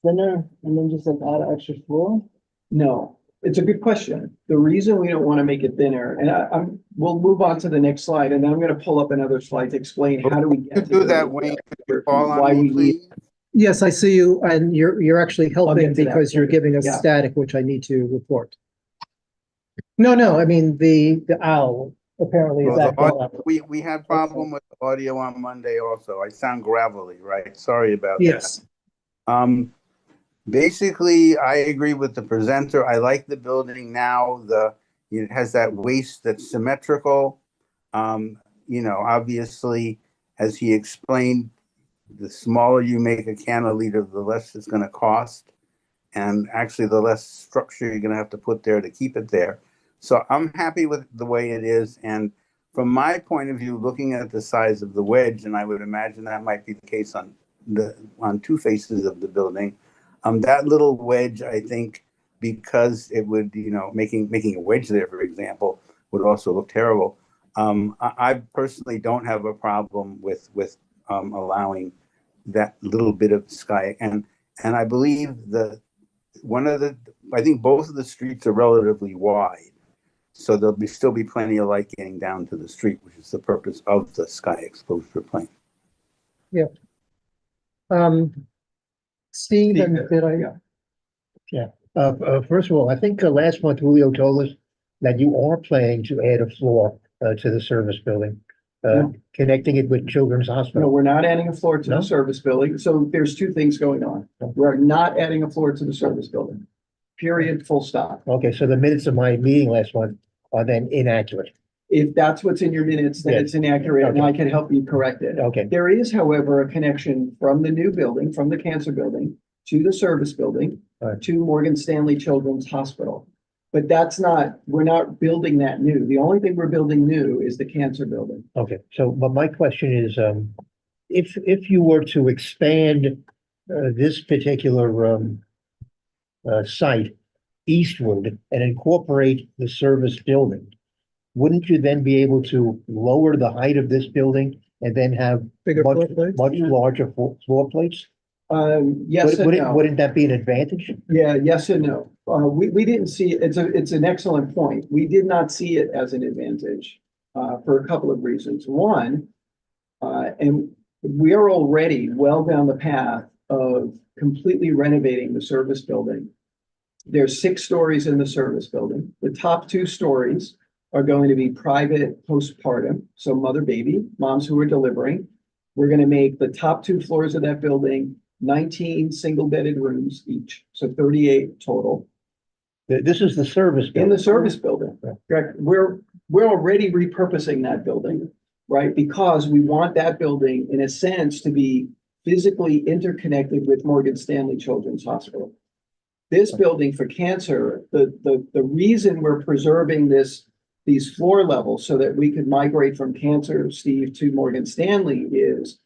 thinner and then just like add an extra floor? No, it's a good question. The reason we don't want to make it thinner, and we'll move on to the next slide, and then I'm going to pull up another slide to explain how do we get To to do that, Wayne, could you call why on we me, need. please? Yes, I see you, and you're actually helping get to that. because you're giving us Yeah. static, which I need to report. No, I mean, the owl apparently is Well, the acting audio- up. we had problem with the audio on Monday also. I sound gravelly, right? Sorry about that. Yes, Basically, I agree with the presenter. I like the building now. It has that waist that's symmetrical. Obviously, as he explained, the smaller you make a cantilever, the less it's going to cost. And actually, the less structure you're going to have to put there to keep it there. So I'm happy with the way it is. And from my point of view, looking at the size of the wedge, and I would imagine that might be the case on two faces of the building, that little wedge, I think, because it would, making a wedge there, for example, would also look terrible. I personally don't have a problem with allowing that little bit of sky, and I believe I think both of the streets are relatively wide, so there'll still be plenty of light getting down to the street, which is the purpose of the sky exposure plane. Steve, and did I? First of all, I think last month Julio told us that you are planning to add a floor to the service building, connecting it with Children's No, Hospital. we're not adding a floor to No? the service building. So there's two things going on. We're not adding a floor to the service building. Period, full stop. Okay, so the minutes of my meeting last month are then inaccurate. If that's what's in your minutes, then Yeah. it's inaccurate and Okay. I can help you correct it. Okay, There is, however, a connection from the new building, from the cancer building to the service building, Right. to Morgan Stanley Children's Hospital. But we're not building that new. The only thing we're building new is the cancer building. okay. So, but my question is, if you were to expand this particular site eastward and incorporate the service building, wouldn't you then be able to lower the height of this building and then have Bigger much, floor plates? much larger floor plates? Yes and no. Wouldn't that be an advantage? Yeah, yes and no. We didn't see, it's an excellent point. We did not see it as an advantage, for a couple of reasons. One, and we are already well down the path of completely renovating the service building. There's 6 stories in the service building. The top 2 stories are going to be private postpartum, so mother, baby, moms who are delivering. We're going to make the top 2 floors of that building 19 single-bedded rooms each, so 38 total. This is the service In building. the service building, correct? We're already repurposing that building, right? Because we want that building, in a sense, to be physically interconnected with Morgan Stanley Children's Hospital. This building for cancer, the reason we're preserving this these floor levels so that we could migrate from cancer, Steve, to Morgan Stanley is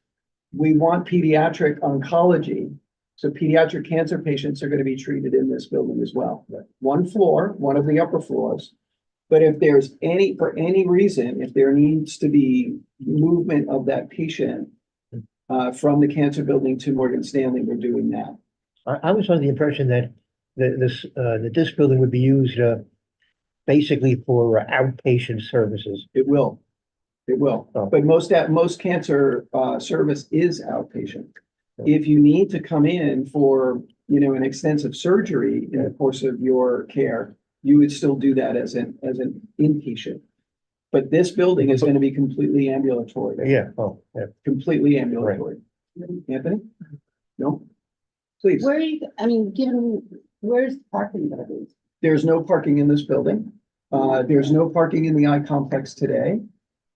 we want pediatric oncology. So pediatric cancer patients are going to be treated in this building as well. One floor, one of the upper floors. But if there's any, for any reason, if there needs to be movement of that patient from the cancer building to Morgan Stanley, we're doing that. I was under the impression that this building would be used, basically for outpatient services. It will. It will. Oh. But most cancer service is outpatient. If you need to come in for, an extensive surgery in the course of your care, you would still do that as an inpatient. But this building is going to be completely ambulatory. Yeah, oh, yeah. Completely ambulatory. Anthony? No? Please. Where are you, I mean, where's the parking gonna be? There's no parking in this building. There's no parking in the I-complex today.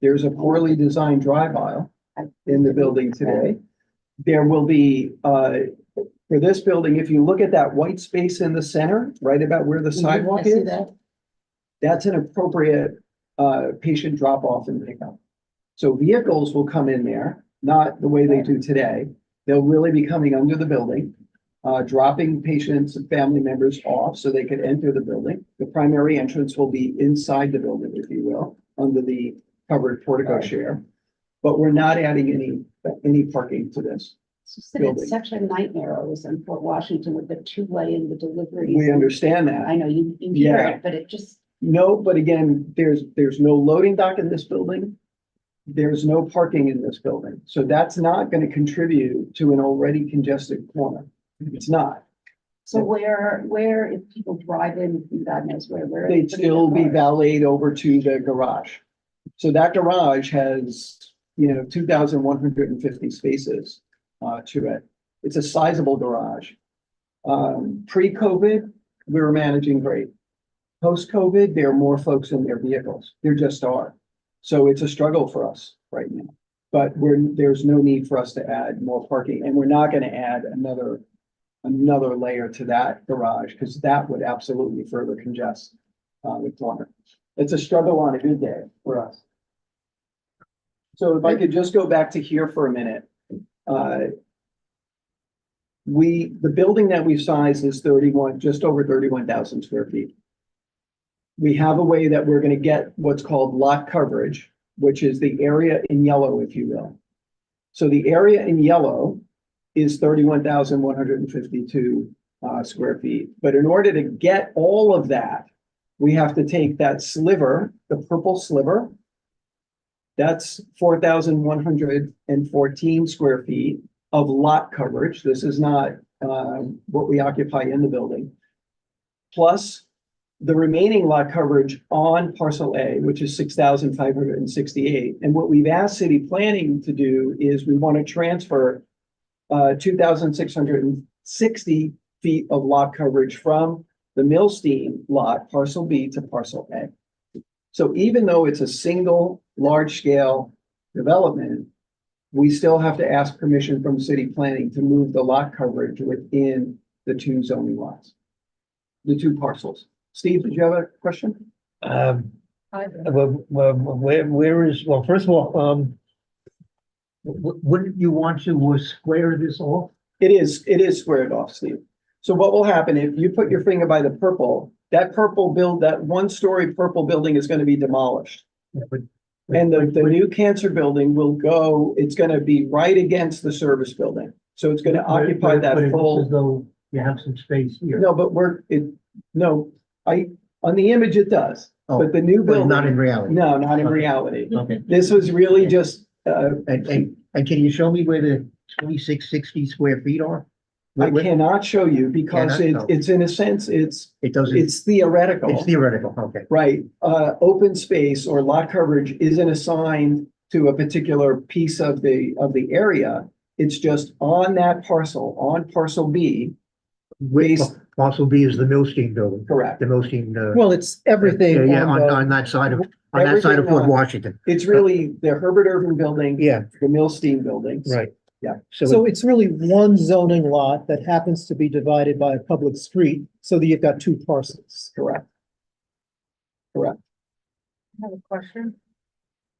There's a poorly designed drive aisle in the building today. There will be, for this building, if you look at that white space in the center, right about where the sidewalk I see is, that. that's an appropriate patient drop off and pickup. So vehicles will come in there, not the way they do today. They'll really be coming under the building, dropping patients and family members off so they could enter the building. The primary entrance will be inside the building, if you will, under the covered portico share. But we're not adding any parking to this. It's such a nightmare always in Fort Washington with the two-way and the deliveries. We understand that. I know you hear Yeah. it, but it just, No, but again, there's no loading dock in this building. There's no parking in this building. So that's not going to contribute to an already congested corner. It's not. so where if people drive in, God knows where, are they They'd putting still their be cars? valeted over to the garage. So that garage has, 2,150 spaces to it. It's a sizable garage. Pre-COVID, we were managing great. Post-COVID, there are more folks in their vehicles. There just are. So it's a struggle for us right now. But there's no need for us to add more parking, and we're not going to add another layer to that garage because that would absolutely further congest the corner. It's a struggle on a good day for us. So if I could just go back to here for a minute. The building that we've sized is just over 31,000 square feet. We have a way that we're going to get what's called lot coverage, which is the area in yellow, if you will. So the area in yellow is 31,152 square feet. But in order to get all of that, we have to take that sliver, the purple sliver. That's 4,114 square feet of lot coverage. This is not what we occupy in the building. Plus the remaining lot coverage on parcel A, which is 6,568. And what we've asked city planning to do is we want to transfer 2,660 feet of lot coverage from the Millstein lot, parcel B, to parcel A. So even though it's a single large-scale development, we still have to ask permission from city planning to move the lot coverage within the two zoning lots, the two parcels. Steve, did you have a question? Well, first of all, wouldn't you want to square this off? It is squared off, Steve. So what will happen if you put your finger by the purple, that one-story purple building is going to be demolished. And the new cancer building it's going to be right against the service building. So it's going to occupy that But it looks full. as though you have some space here. No, but on the image it does, but the new But building. not in reality. No, not in Okay. reality. Okay. This was really just, And can you show me where the 2,660 square feet are? I cannot show you because Cannot? No. it's in a sense, It doesn't, it's theoretical. it's theoretical, okay. Right, open space or lot coverage isn't assigned to a particular piece of the area. It's just on that parcel, on parcel B. Parcel B is the Millstein building, Correct. the Millstein, Well, it's everything yeah, on on that side of Fort Everything Washington. It's really the Herbert Irving building. Yeah. The Millstein buildings. Right. Yeah. So it's really one zoning lot that happens to be divided by a public street so that you've got two parcels. Correct. Correct. have a question.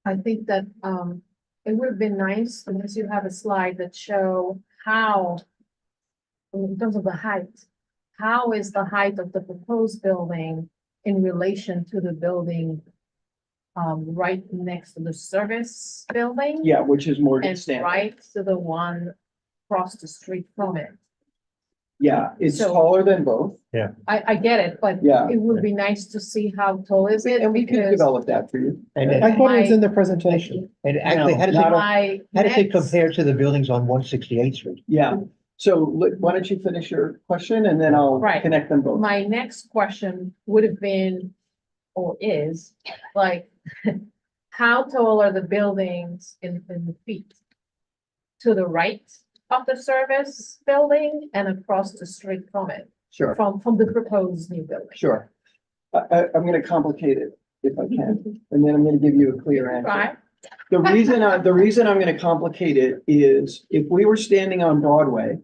I think that, it would have been nice unless you have a slide that show how, in terms of the height, how is the height of the proposed building in relation to the building right next to the service building? Yeah, which is Morgan And Stanley. right to the one across the street from it. Yeah, it's So- taller than both. I get it, but Yeah. it would be nice to see how tall is it, And we could because develop that for you. And, I it- thought it was in the presentation. and actually, how does No, it, not my how does it next- compare to the buildings on 168th Street? Yeah, so why don't you finish your question and then I'll Right. connect them both. My next question would have been, or is, like, how tall are the buildings in the feet? To the right of the service building and across the street from it, Sure, from the proposed new building? sure. I'm gonna complicate it if I can, and then I'm gonna give you a clear answer. Right? The reason I'm gonna complicate it is if we were standing on Broadway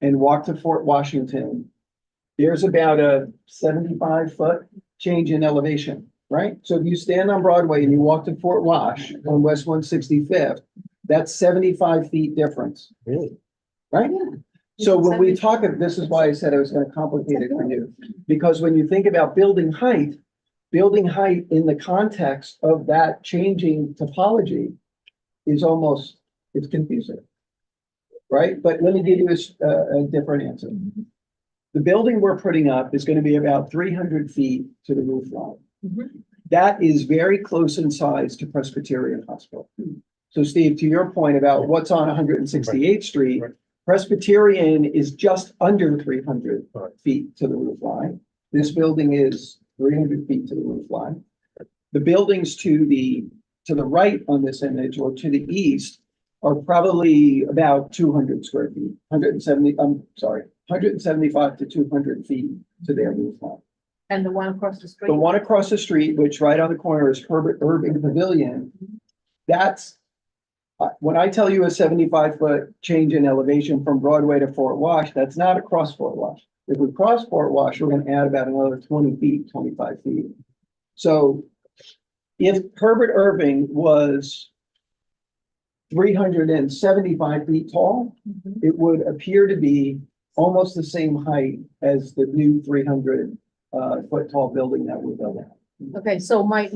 and walked to Fort Washington, there's about a 75-foot change in elevation, right? So if you stand on Broadway and you walk to Fort Wash on West 165th, that's 75 feet difference, Really? right? So when we talk, this is why I said I was gonna complicate it for you, because when you think about building height in the context of that changing topology is almost, it's confusing. Right? But let me give you a different answer. The building we're putting up is gonna be about 300 feet to the roof line. Mhm. That is very close in size to Presbyterian Hospital. So Steve, to your point about what's on 168th Street, Right. Presbyterian is just under 300 Right. feet to the roof line. This building is 300 feet to the roof line. The buildings to the right on this image or to the east are probably about 200 square feet, 175 to 200 feet to their roof line. And the one across the street? The one across the street, which right on the corner is Herbert Irving Pavilion, that's, when I tell you a 75-foot change in elevation from Broadway to Fort Wash, that's not across Fort Wash. If we cross Fort Wash, we're gonna add about another 20 feet, 25 feet. So if Herbert Irving was 375 feet tall, Mhm. it would appear to be almost the same height as the new 300 foot tall building that we're building. Okay, so my,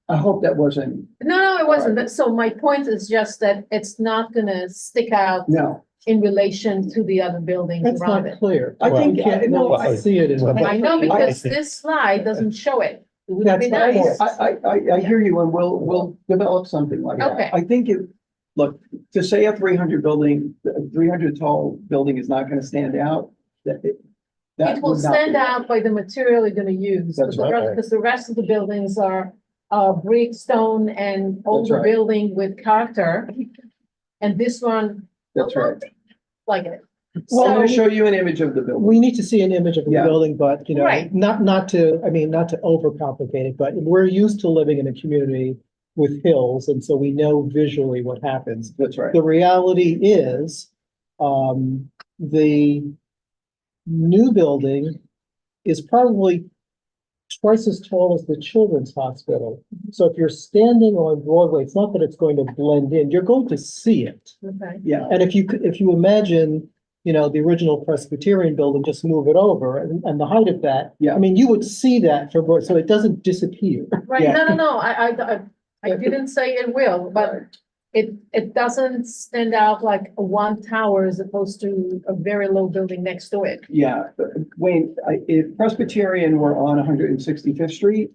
I hope that wasn't, no, it wasn't, but so my point is just that it's not gonna stick out no, in relation to the other buildings That's around not it. clear. I think, You can't no, really see it as. Well, I know I because think- this slide doesn't show it. It would be That's nice. I hear you and we'll develop something like Okay. that. I think look, to say a 300 tall building is not gonna stand out, that It will would not stand be- out by the material you're gonna use, That's right. because the rest of the buildings are brick, stone, and older right. building with character. And this one, That's right. like it. Well, I'm gonna So- show you an image of the building. We need to see an image of the Yeah. building, but, you know, Right. not to overcomplicate it, but we're used to living in a community with hills, and so we know visually what happens. That's right. The reality is, the new building is probably twice as tall as the children's hospital. So if you're standing on Broadway, it's not that it's going to blend in, you're going to see it. Okay. Yeah, And if you imagine, you know, the original Presbyterian building, just move it over and the height of that. Yeah. I mean, you would see that from, so it doesn't disappear. Right, Yeah. no, I didn't say it will, but it doesn't stand out like one tower as opposed to a very low building next to it. yeah. Wayne, if Presbyterian were on 165th Street,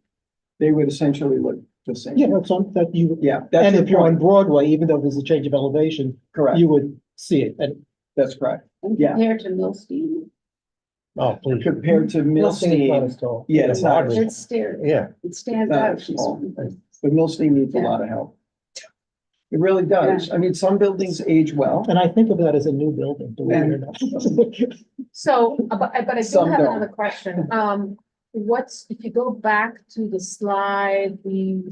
they would essentially look the same. Yeah, that's on, that you, Yeah, that's and your if you're on point. Broadway, even though there's a change of elevation, Correct. you would see it. And That's correct. And Yeah. compared to Millstein, Oh, please. Compared to Millstone is not Millstein, as tall. yeah, it's not, Hardly. it's there, Yeah, it stands Not out. as small. but Millstein needs a lot of help. It really does. I mean, some buildings age well. And I think of that as a new building, believe it or not. So, but I do Some have don't. another question. If you go back to the slide view,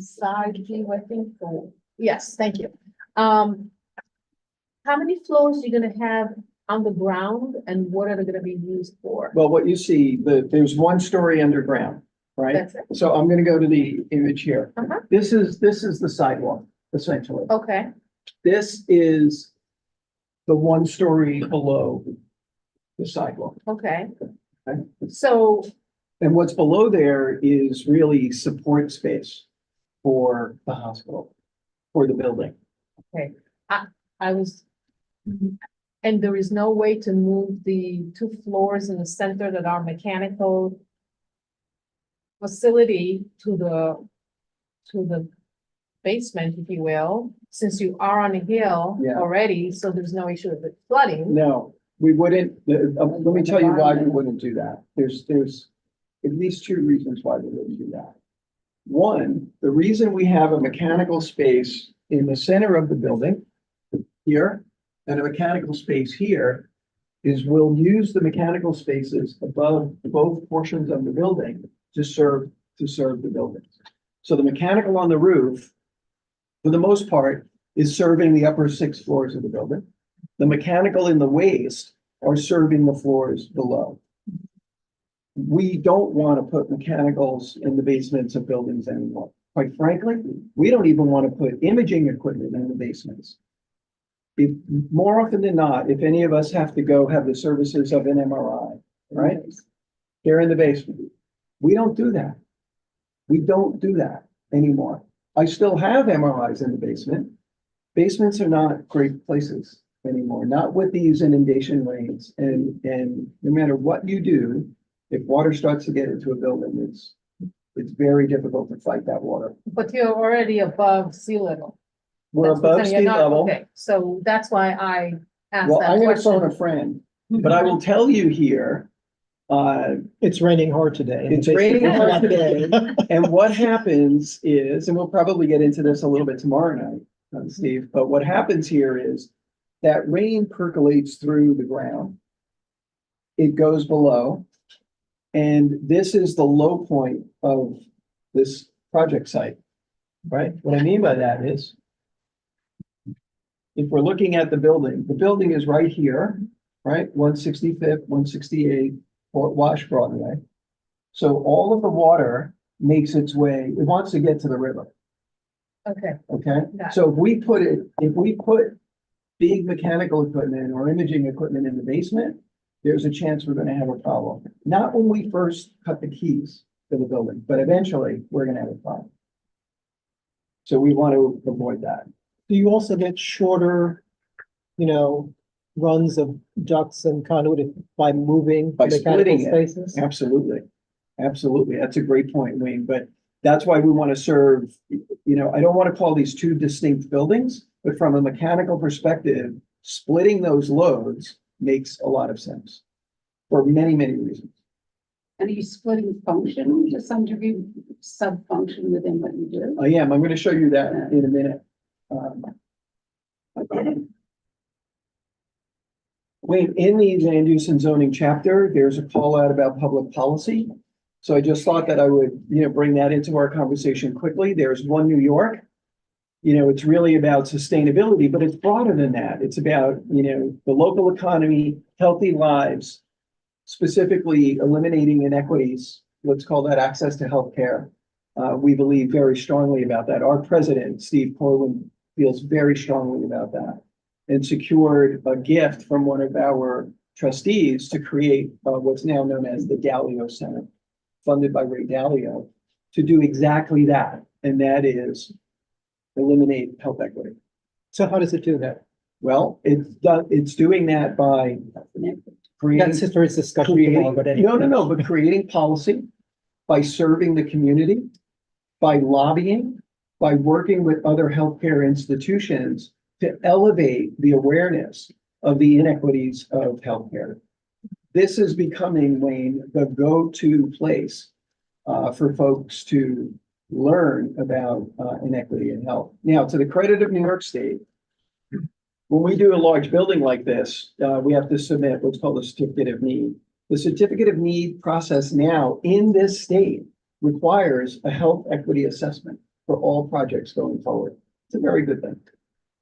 I think, yes, thank you. How many floors are you gonna have on the ground and what are they gonna be used for? Well, what you see, there's one story underground. right? That's it. So I'm gonna go to the image here. Uh-huh. This is the sidewalk, essentially. Okay, This is the one story below the sidewalk. okay. Okay. So, And what's below there is really support space for the hospital, for the building. I was, and there is no way to move the 2 floors in the center that are mechanical facility to the basement, if you will, since you are on a hill Yeah. already, so there's no issue with flooding. No, we wouldn't, let me tell you why we wouldn't do that. There's at least 2 reasons why we wouldn't do that. One, the reason we have a mechanical space in the center of the building here and a mechanical space here is we'll use the mechanical spaces above both portions of the building to serve the buildings. So the mechanical on the roof, for the most part, is serving the upper 6 floors of the building. The mechanical in the waist are serving the floors below. We don't want to put mechanicals in the basements of buildings anymore. Quite frankly, we don't even want to put imaging equipment in the basements. More often than not, if any of us have to go have the services of an MRI, right? They're in the basement. We don't do that. We don't do that anymore. I still have MRIs in the basement. Basements are not great places anymore, not with these inundation rains. And no matter what you do, if water starts to get into a building, it's very difficult to fight that water. But you're already above sea level. We're That's above because you're sea not- level. Okay, so that's why I asked Well, that I'm gonna phone a question. friend, but I will tell you here, It's raining hard today. it's raining hard today. And what happens is, and we'll probably get into this a little bit tomorrow night, Steve, but what happens here is that rain percolates through the ground. It goes below. And this is the low point of this project site, right? What I mean by that is if we're looking at the building is right here, right? 165th, 168, Fort Wash Broadway. So all of the water makes its way, it wants to get to the river, Okay, okay? Got it. So if we put big mechanical equipment or imaging equipment in the basement, there's a chance we're gonna have a problem. Not when we first cut the keys to the building, but eventually we're gonna have a problem. So we want to avoid that. Do you also get shorter, runs of ducts and conduit by moving By mechanical splitting it. spaces? Absolutely. Absolutely. That's a great point, Wayne, but that's why we want to serve, I don't want to call these 2 distinct buildings, but from a mechanical perspective, splitting those loads makes a lot of sense for many, many reasons. And are you splitting function to some degree, sub-function within what you do? I am. I'm going to show you that in a minute. Wait, in the land use and zoning chapter, there's a call out about public policy. So I just thought that I would, bring that into our conversation quickly. There's One New York. It's really about sustainability, but it's broader than that. It's about, the local economy, healthy lives, specifically eliminating inequities. Let's call that access to healthcare. We believe very strongly about that. Our president, Steve Corwin, feels very strongly about that and secured a gift from one of our trustees to create what's now known as the Dalio Center, funded by Ray Dalio, to do exactly that. And that is eliminate health equity. So how does it do that? Well, it's doing that by creating. That's just for its discussion tomorrow, but anyway. No, but creating policy, by serving the community, by lobbying, by working with other healthcare institutions to elevate the awareness of the inequities of healthcare. This is becoming, Wayne, the go-to place for folks to learn about inequity in health. Now, to the credit of New York State, when we do a large building like this, we have to submit what's called a certificate of need. The certificate of need process now in this state requires a health equity assessment for all projects going forward. It's a very good thing.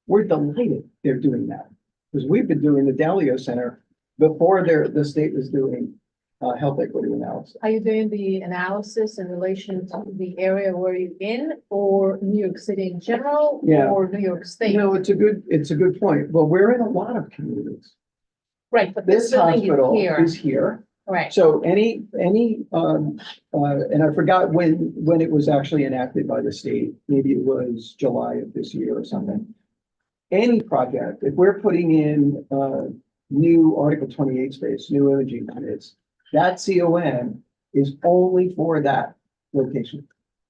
We're delighted they're doing that because we've been doing the Dalio Center before the state was doing health equity analysis. Are you doing the analysis in relation to the area where you're in, or New York City in general? Yeah. Or New York State? No, it's a good point. Well, we're in a lot of communities. Right, but This this building hospital is here, is here. right? So and I forgot when it was actually enacted by the state, maybe it was July of this year or something. Any project, if we're putting in, new Article 28 space, new imaging units, that CON is only for that location.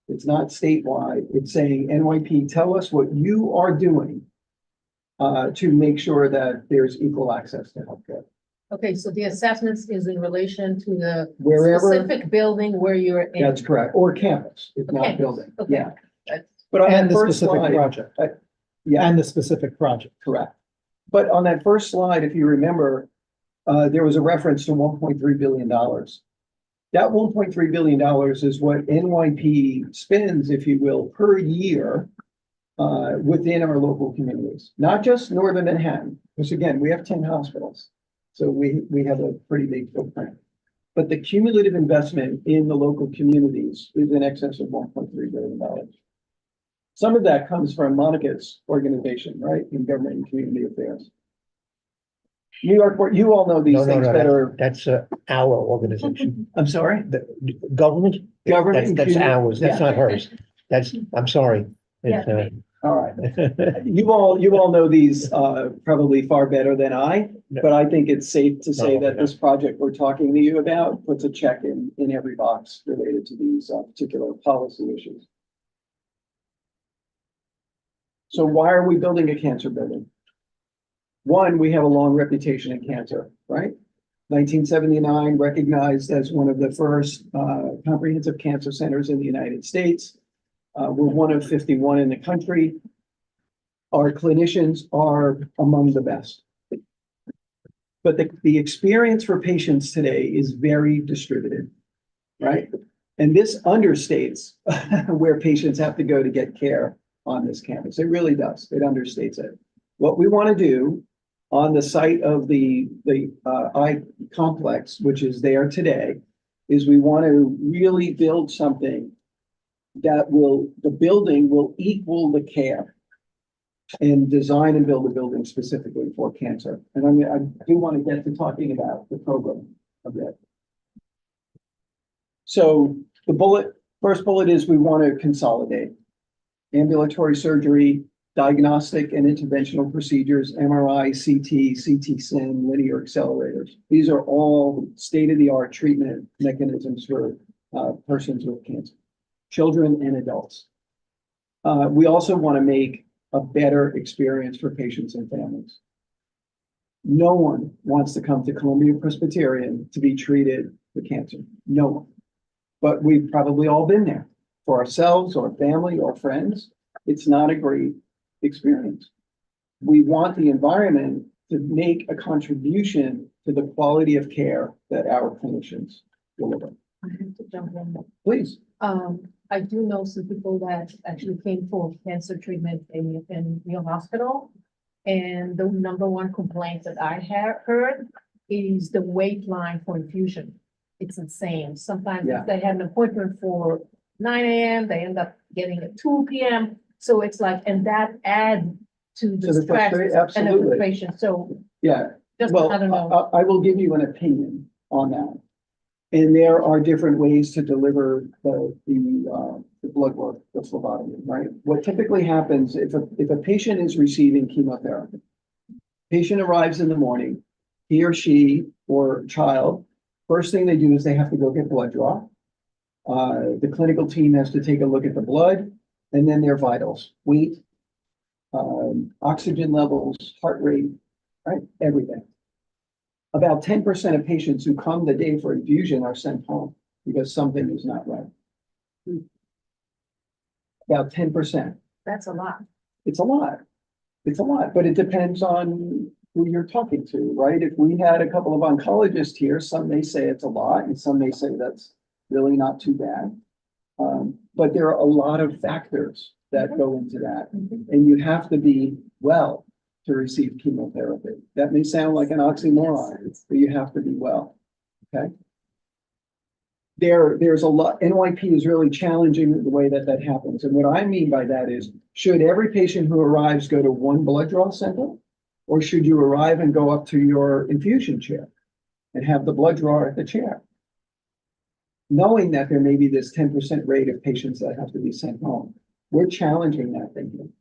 It's not statewide. It's saying NYP, tell us what you are doing to make sure that there's equal access to healthcare. Okay, so the assessments is in relation to the Wherever, specific building where you're in. that's correct, or campus, if not Campus, building, okay. yeah. That's- But on And that the first specific slide, project, yeah, and the specific project. correct. But on that first slide, if you remember, there was a reference to $1.3 billion. That $1.3 billion is what NYP spends, if you will, per year within our local communities, not just Northern Manhattan, because again, we have 10 hospitals. So we have a pretty big footprint. But the cumulative investment in the local communities is in excess of $1.3 billion. Some of that comes from Monica's organization, right, in government and community affairs. New York, you all know these No, no, things no, better. that's our organization. I'm sorry? The government? Government and That's community- ours, that's yeah. not hers. That's, I'm sorry. It's, All right. You all know these probably far better than I, but I think it's safe to say No, that no. this project we're talking to you about puts a check in every box related to these particular policy issues. So why are we building a cancer building? One, we have a long reputation in cancer, right? 1979 recognized as one of the first comprehensive cancer centers in the United States. We're one of 51 in the country. Our clinicians are among the best. But the experience for patients today is very distributed, right? And this understates where patients have to go to get care on this campus. It really does. It understates it. What we want to do on the site of the I complex, which is there today, is we want to really build something that the building will equal the care and design and build a building specifically for cancer. And I do want to get to talking about the program a bit. So the first bullet is we want to consolidate ambulatory surgery, diagnostic and interventional procedures, MRI, CT SIM, linear accelerators. These are all state-of-the-art treatment mechanisms for persons with cancer, children and adults. We also want to make a better experience for patients and families. No one wants to come to Columbia Presbyterian to be treated for cancer. No one. But we've probably all been there for ourselves or family or friends. It's not a great experience. We want the environment to make a contribution to the quality of care that our clinicians deliver. I have to jump in. Please. I do know some people that actually came for cancer treatment in your hospital. And the number one complaint that I have heard is the wait line for infusion. It's insane. Sometimes Yeah. if they had an appointment for 9 a.m., they end up getting at 2 p.m. So it's like, and that add to the To the stress frustration, and the absolutely. frustration. So Yeah, just, well, I don't know. I will give you an opinion on that. And there are different ways to deliver the blood work, the phlebotomy, right? What typically happens if a patient is receiving chemotherapy, patient arrives in the morning, he or she or child, first thing they do is they have to go get blood draw. The clinical team has to take a look at the blood and then their vitals, weight, oxygen levels, heart rate, right? Everything. About 10% of patients who come the day for infusion are sent home because something is not right. About 10%. That's a lot. It's a lot. It's a lot, but it depends on who you're talking to, right? If we had a couple of oncologists here, some may say it's a lot and some may say that's really not too bad. But there are a lot of factors that go into that, and you have to be well to receive chemotherapy. That may sound like an oxymoron, but you have to be well, okay? there's a lot, NYP is really challenging the way that that happens. And what I mean by that is, should every patient who arrives go to one blood draw center? Or should you arrive and go up to your infusion chair and have the blood drawer at the chair? Knowing that there may be this 10% rate of patients that have to be sent home. We're challenging that thinking.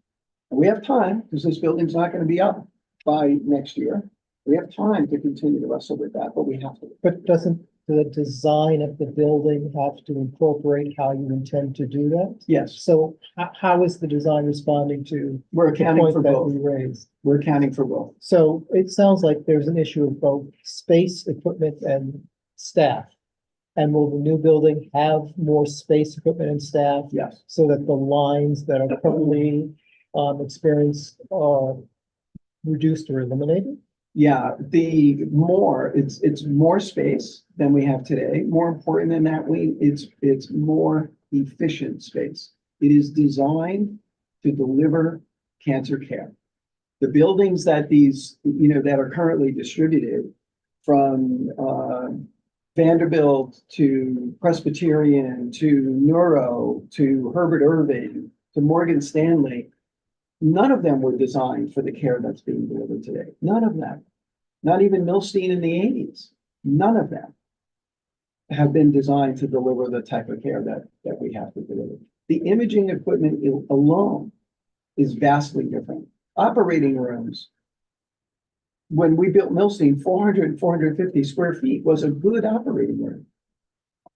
And we have time, because this building's not going to be up by next year. We have time to continue to wrestle with that, but we have to. But doesn't the design of the building have to incorporate how you intend to do that? Yes, So how is the design responding to we're the accounting point for that both. we raised? We're accounting for both. So it sounds like there's an issue of both space, equipment, and staff. And will the new building have more space, equipment, and staff Yes. so that the lines that are currently experienced are reduced or eliminated? Yeah, it's more space than we have today. More important than that, it's more efficient space. It is designed to deliver cancer care. The buildings that that are currently distributed from Vanderbilt to Presbyterian to Neuro to Herbert Irving to Morgan Stanley, none of them were designed for the care that's being delivered today. None of them. Not even Milstein in the 80s. None of them have been designed to deliver the type of care that we have to deliver. The imaging equipment alone is vastly different. Operating rooms, when we built Milstein, 400, 450 square feet was a good operating room.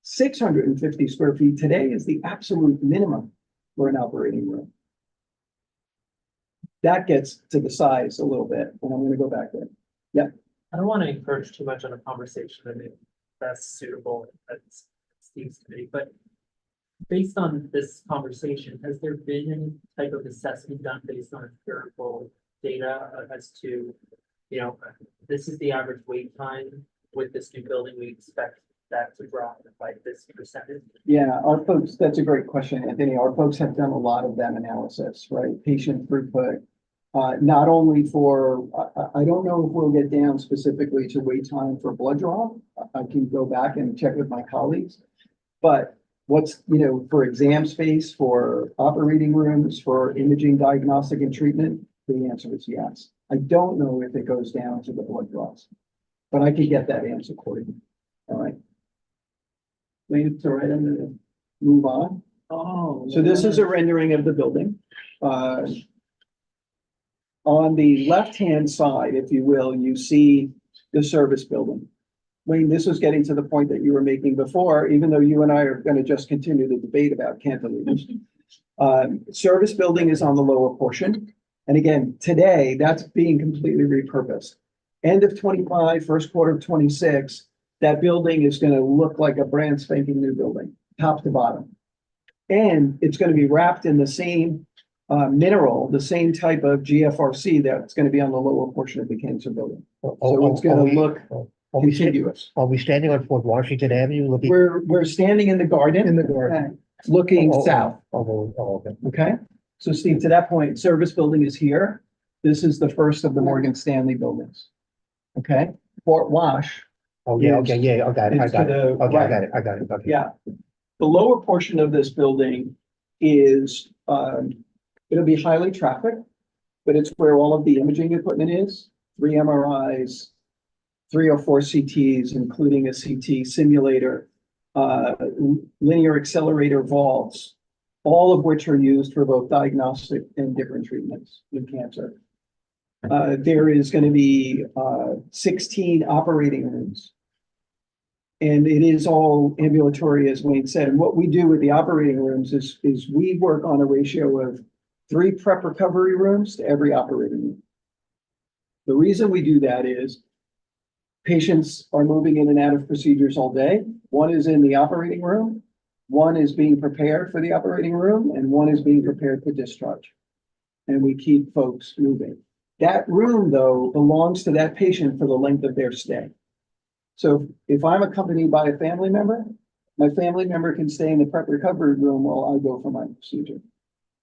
650 square feet today is the absolute minimum for an operating room. That gets to the size a little bit, and I'm going to go back there. Yeah. I don't want to encourage too much on a conversation. I think that's suitable at Steve's committee, but based on this conversation, has there been any type of assessment done based on empirical data as to, this is the average wait time with this new building, we expect that to drop by this percentage? Yeah, our folks, that's a great question, Anthony. Our folks have done a lot of that analysis, right? Patient throughput. Not only for, I don't know if we'll get down specifically to wait time for blood draw. I can go back and check with my colleagues. But what's, for exam space, for operating rooms, for imaging, diagnostic, and treatment, the answer is yes. I don't know if it goes down to the blood draws, but I can get that answer for you. All right. Wait, it's all right. I'm gonna move on. Oh. So this is a rendering of the building. On the left-hand side, if you will, you see the service building. Wayne, this was getting to the point that you were making before, even though you and I are going to just continue the debate about cantilevers. Service building is on the lower portion. And again, today, that's being completely repurposed. End of 25, first quarter of 26, that building is going to look like a brand spanking new building, top to bottom. And it's going to be wrapped in the same mineral, the same type of GFRC that's going to be on the lower portion of the cancer building. So it's going to look contiguous. Are we standing on Fort Washington Avenue looking? We're standing in the garden. In the garden. Looking south, Okay. okay? So Steve, to that point, service building is here. This is the first of the Morgan Stanley buildings. Okay? Fort Wash. Oh, yeah, okay, yeah, I got it, I is got to it. the Okay, I right. got it, I got it, okay. Yeah. The lower portion of this building is, it'll be highly trafficked, but it's where all of the imaging equipment is, 3 MRIs, 3 or 4 CTs, including a CT simulator, linear accelerator vaults, all of which are used for both diagnostic and different treatments in cancer. There is going to be 16 operating rooms. And it is all ambulatory, as Wayne said. And what we do with the operating rooms is we work on a ratio of 3 prep recovery rooms to every operating room. The reason we do that is patients are moving in and out of procedures all day. One is in the operating room, one is being prepared for the operating room, and one is being prepared for discharge. And we keep folks moving. That room, though, belongs to that patient for the length of their stay. So if I'm accompanied by a family member, my family member can stay in the prep recovery room while I go for my procedure.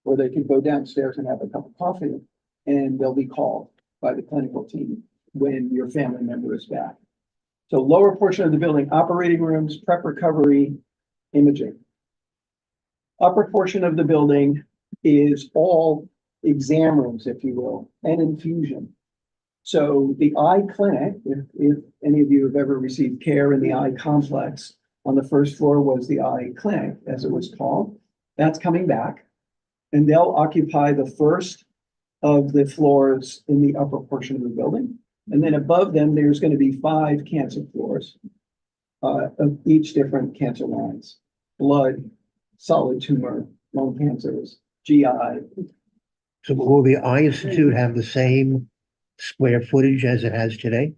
Or they can go downstairs and have a cup of coffee, and they'll be called by the clinical team when your family member is back. So lower portion of the building, operating rooms, prep recovery, imaging. Upper portion of the building is all exam rooms, if you will, and infusion. So the eye clinic, if any of you have ever received care in the eye complex, on the first floor was the eye clinic, as it was called. That's coming back. And they'll occupy the first of the floors in the upper portion of the building. And then above them, there's going to be 5 cancer floors of each different cancer lines: blood, solid tumor, lung cancers, GI. So will the Eye Institute have the same square footage as it has today?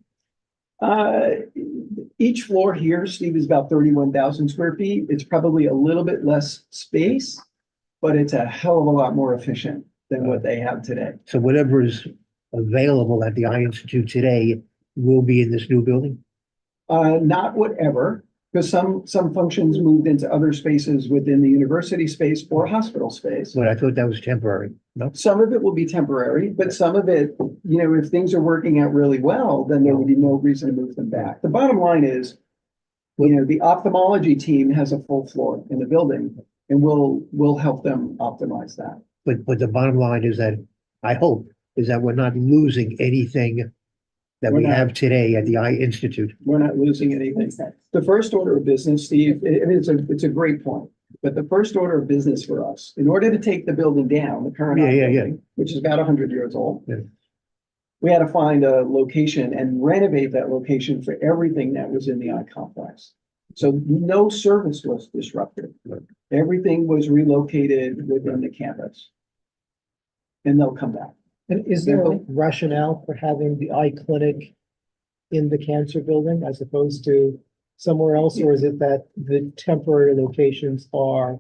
Each floor here, Steve, is about 31,000 square feet. It's probably a little bit less space, but it's a hell of a lot more efficient than what they have today. So whatever is available at the Eye Institute today will be in this new building? Not whatever, because some functions moved into other spaces within the university space or hospital space. But I thought that was temporary, no? Some of it will be temporary, but some of it, if things are working out really well, then there would be no reason to move them back. The bottom line is, the ophthalmology team has a full floor in the building, and we'll help them optimize that. But the bottom line is that, I hope, is that we're not losing anything that We're we not. have today at the Eye Institute. We're not losing anything. The first order of business, Steve, it's a great point, but the first order of business for us, in order to take the building down, the current Yeah. building, which is about 100 years old, Yeah. we had to find a location and renovate that location for everything that was in the eye complex. So no service was disrupted. Everything was relocated within the campus. And they'll come back. And is there a rationale for having the eye clinic in the cancer building as opposed to somewhere else? Or is it that the temporary locations are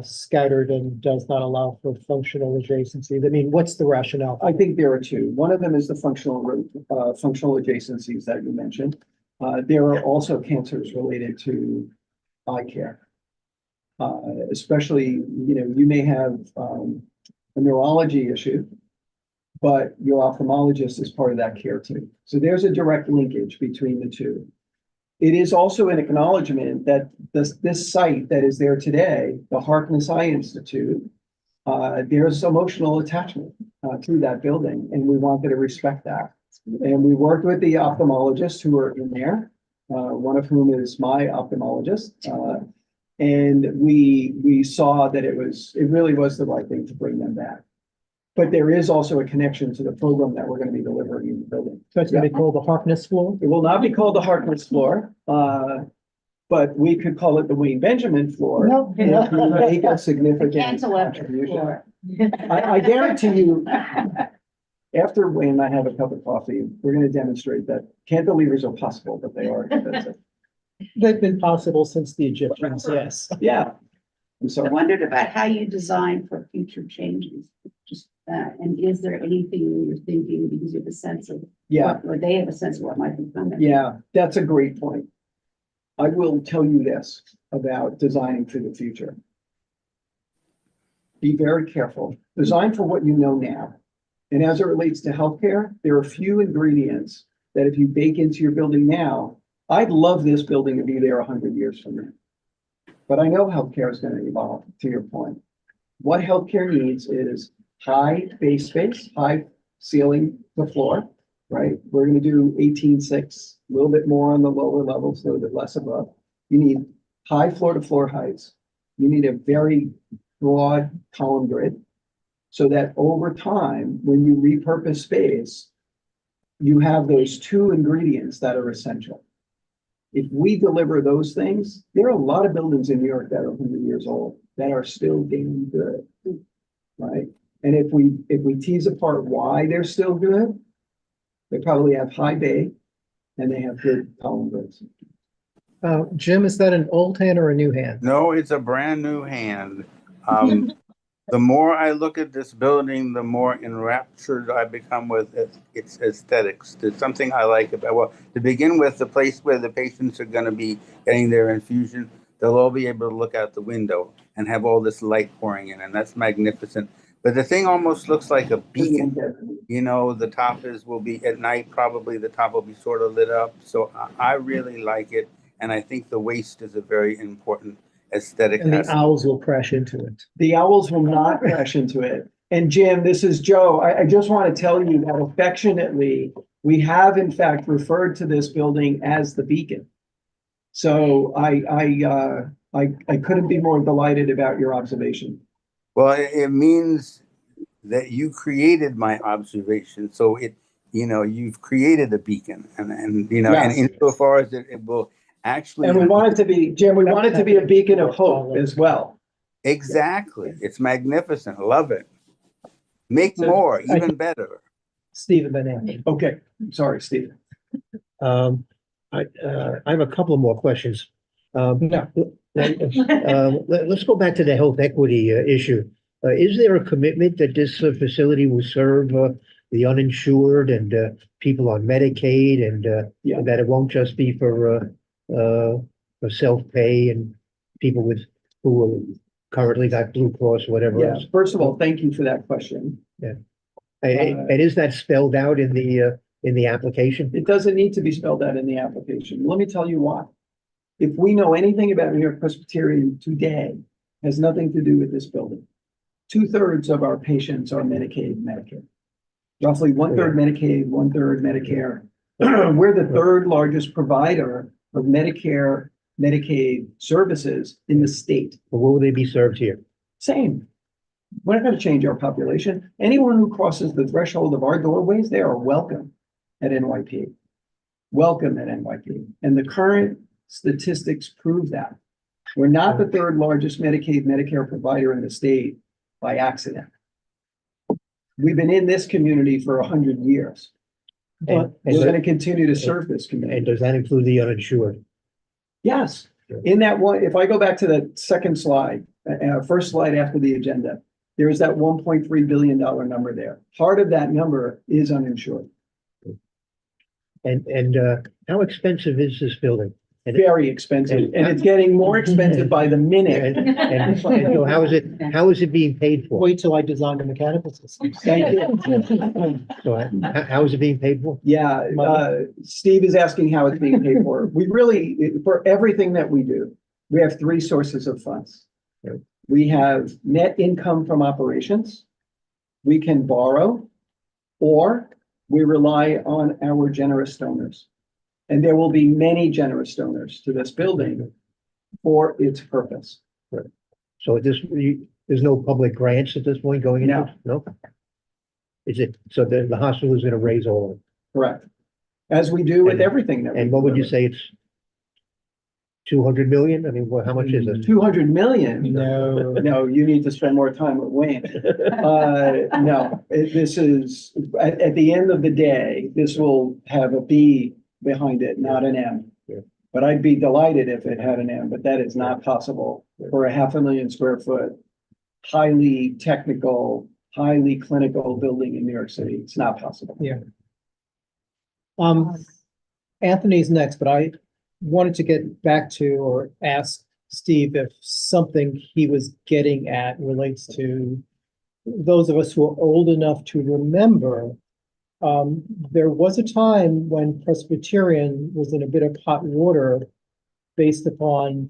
scattered and does not allow for functional adjacencies? I mean, what's the rationale? I think there are 2. One of them is the functional adjacencies that you mentioned. There are also cancers related to eye care. Especially, you may have a neurology issue, but your ophthalmologist is part of that care too. So there's a direct linkage between the 2. It is also an acknowledgement that this site that is there today, the Harkness Eye Institute, there's emotional attachment to that building, and we wanted to respect that. And we worked with the ophthalmologists who are in there, one of whom is my ophthalmologist. And we saw that it really was the right thing to bring them back. But there is also a connection to the program that we're going to be delivering in the building. So it's going to be called the Harkness floor? It will not be called the Harkness floor, but we could call it the Wayne Benjamin floor. No. If you make a significant Cantilever contribution. floor. I guarantee you, after Wayne and I have a cup of coffee, we're going to demonstrate that cantilevers are possible, but they are expensive. They've been possible since the Egyptians, yes. Yeah. I'm I sorry. wondered about how you design for future changes, just that, and is there anything you're thinking because you have a sense of, Yeah. or they have a sense of what might be coming? Yeah, that's a great point. I will tell you this about designing for the future. Be very careful. Design for what you know now. And as it relates to healthcare, there are a few ingredients that if you bake into your building now, I'd love this building to be there 100 years from now. But I know healthcare is going to evolve, to your point. What healthcare needs is high base space, high ceiling to floor, right? We're going to do 18.6, a little bit more on the lower levels, a little bit less above. You need high floor to floor heights. You need a very broad column grid so that over time, when you repurpose space, you have those 2 ingredients that are essential. If we deliver those things, there are a lot of buildings in New York that are 100 years old that are still damn good, right? And if we tease apart why they're still good, they probably have high bay and they have good column grids. Jim, is that an old hand or a new hand? No, it's a brand new hand. The more I look at this building, the more enraptured I become with its aesthetics. There's something I like about, well, to begin with, the place where the patients are going to be getting their infusion, they'll all be able to look out the window and have all this light pouring in, and that's magnificent. But the thing almost looks like a beacon. The top will be at night, probably the top will be sort of lit up. So I really like it. And I think the waist is a very important aesthetic And the aspect. owls will crash into it. The owls will not crash into it. And Jim, this is Joe. I just want to tell you that affectionately, we have in fact referred to this building as the Beacon. So I couldn't be more delighted about your observation. Well, it means that you created my observation. So you've created a beacon and Yes. insofar as it will actually. And we want it to be, Jim, we want it to be a beacon of hope as well. Exactly. It's magnificent. Love it. Make So, more, even better. Stephen Van Anton. Okay, sorry, Steve. I have a couple of more questions. Let's go back to the health equity issue. Is there a commitment that this facility will serve the uninsured and people on Medicaid and Yeah. that it won't just be for self-pay and people who currently got Blue Cross or whatever Yeah, else? first of all, thank you for that question. And is that spelled out in the application? It doesn't need to be spelled out in the application. Let me tell you why. If we know anything about New York Presbyterian today, has nothing to do with this building. 2/3 of our patients are Medicaid and Medicare. Roughly 1/3 Medicaid, 1/3 Medicare. We're the third largest provider of Medicare, Medicaid services in the state. Or will they be served here? Same. We're not going to change our population. Anyone who crosses the threshold of our doorways, they are welcome at NYP. Welcome at NYP. And the current statistics prove that. We're not the third largest Medicaid, Medicare provider in the state by accident. We've been in this community for 100 years. And, We're going to continue to serve this community. and does that include the uninsured? Yes, in that one, if I go back to the second slide, first slide after the agenda, there is that $1.3 billion number there. Part of that number is uninsured. And how expensive is this building? Very expensive, and it's getting more expensive by the minute. And so how is it being paid for? Wait till I design the mechanical system. Thank you. So how is it being paid for? Yeah, Steve is asking how it's being paid for. We really, for everything that we do, we have three sources of funds. Right. We have net income from operations. We can borrow, or we rely on our generous donors. And there will be many generous donors to this building for its purpose. So there's no public grants at this point going into it? No? Is it, so the hospital is gonna raise all of it? Correct. As we do with And- everything that we And what would you do. say it's 200 million? I mean, how much is it? 200 million? No. No, you need to spend more time with Wayne. No, this is, at the end of the day, this will have a B behind it, not an M. Yeah. But I'd be delighted if it had an M, but that is not possible for a 500,000 square foot, highly technical, highly clinical building in New York City. It's not possible. Yeah. Anthony's next, but I wanted to get back to or ask Steve if something he was getting at relates to those of us who are old enough to remember. There was a time when Presbyterian was in a bit of hot water based upon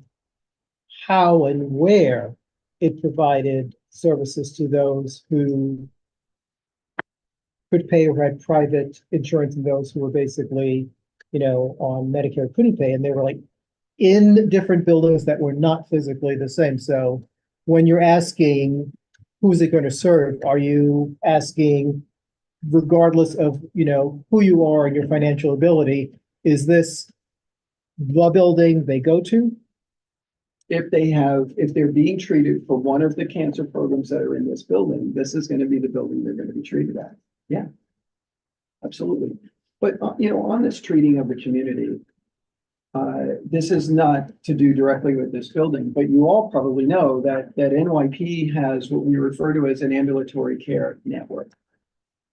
how and where it provided services to those who could pay or had private insurance and those who were basically, on Medicare couldn't pay. And they were like in different buildings that were not physically the same. So when you're asking, who's it going to serve? Are you asking, regardless of, who you are and your financial ability, is this the building they go to? If they're being treated for one of the cancer programs that are in this building, this is going to be the building they're going to be treated at. Yeah, absolutely. But, on this treating of the community, this is not to do directly with this building, but you all probably know that NYP has what we refer to as an ambulatory care network.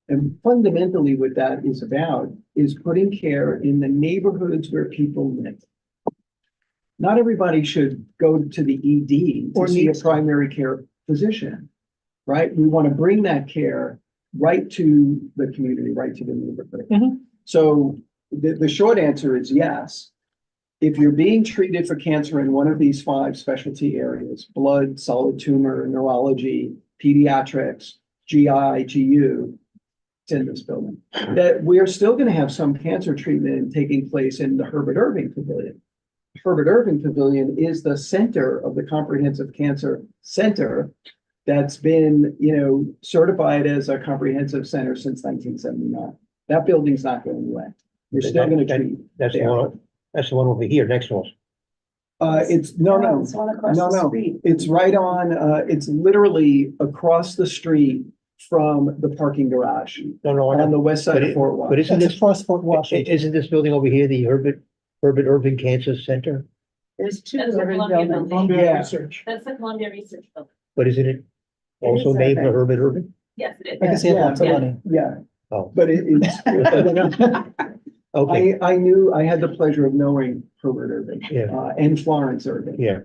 And fundamentally what that is about is putting care in the neighborhoods where people live. Not everybody should go to the ED Or to see a needs to. primary care physician, right? We want to bring that care right to the community, right to the neighborhood. Mhm. So the short answer is yes. if you're being treated for cancer in one of these 5 specialty areas, blood, solid tumor, neurology, pediatrics, GI, GU, it's in this building, that we're still going to have some cancer treatment taking place in the Herbert Irving Pavilion. Herbert Irving Pavilion is the center of the Comprehensive Cancer Center that's been, certified as a comprehensive center since 1979. That building's not going away. We're still going to treat. That's the there. one, that's the one over here next to us. It's, It's one across the no. street. It's right on, it's literally across the street from the parking garage No, I on the know. west side But of it- Fort But Worth. isn't That's this, across Fort Washington. isn't this building over here, the Herbert Irving Cancer Center? There's 2 That's the urban Columbia buildings. building. Yeah. Research. That's the Columbia Research Building. But isn't it also is named the Irving. Herbert Irving? Yes, it is. I can see it Yeah, lots of yeah. money. Yeah, Oh, but it's. okay, I had the pleasure of knowing Herbert Irving, yeah, and Florence Irving. yeah.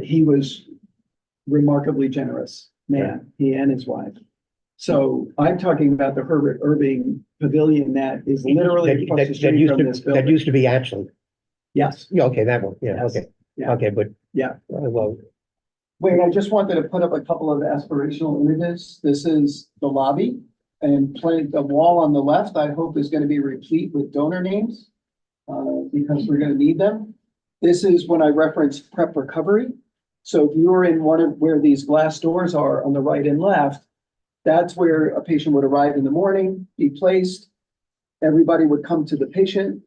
He was remarkably generous man, he and his wife. So I'm talking about the Herbert Irving Pavilion that is literally That- across that- the that street used from to- this That building. used to be Ashley. Yes, Yeah, okay, that one, yeah, Yes. okay. Yeah. Okay, but. Yeah. Well, wait, I just wanted to put up a couple of aspirational images. This is the lobby. And the wall on the left, I hope is gonna be replete with donor names. Because we're gonna need them. This is when I referenced prep recovery. So if you were in one of where these glass doors are on the right and left, that's where a patient would arrive in the morning, be placed. Everybody would come to the patient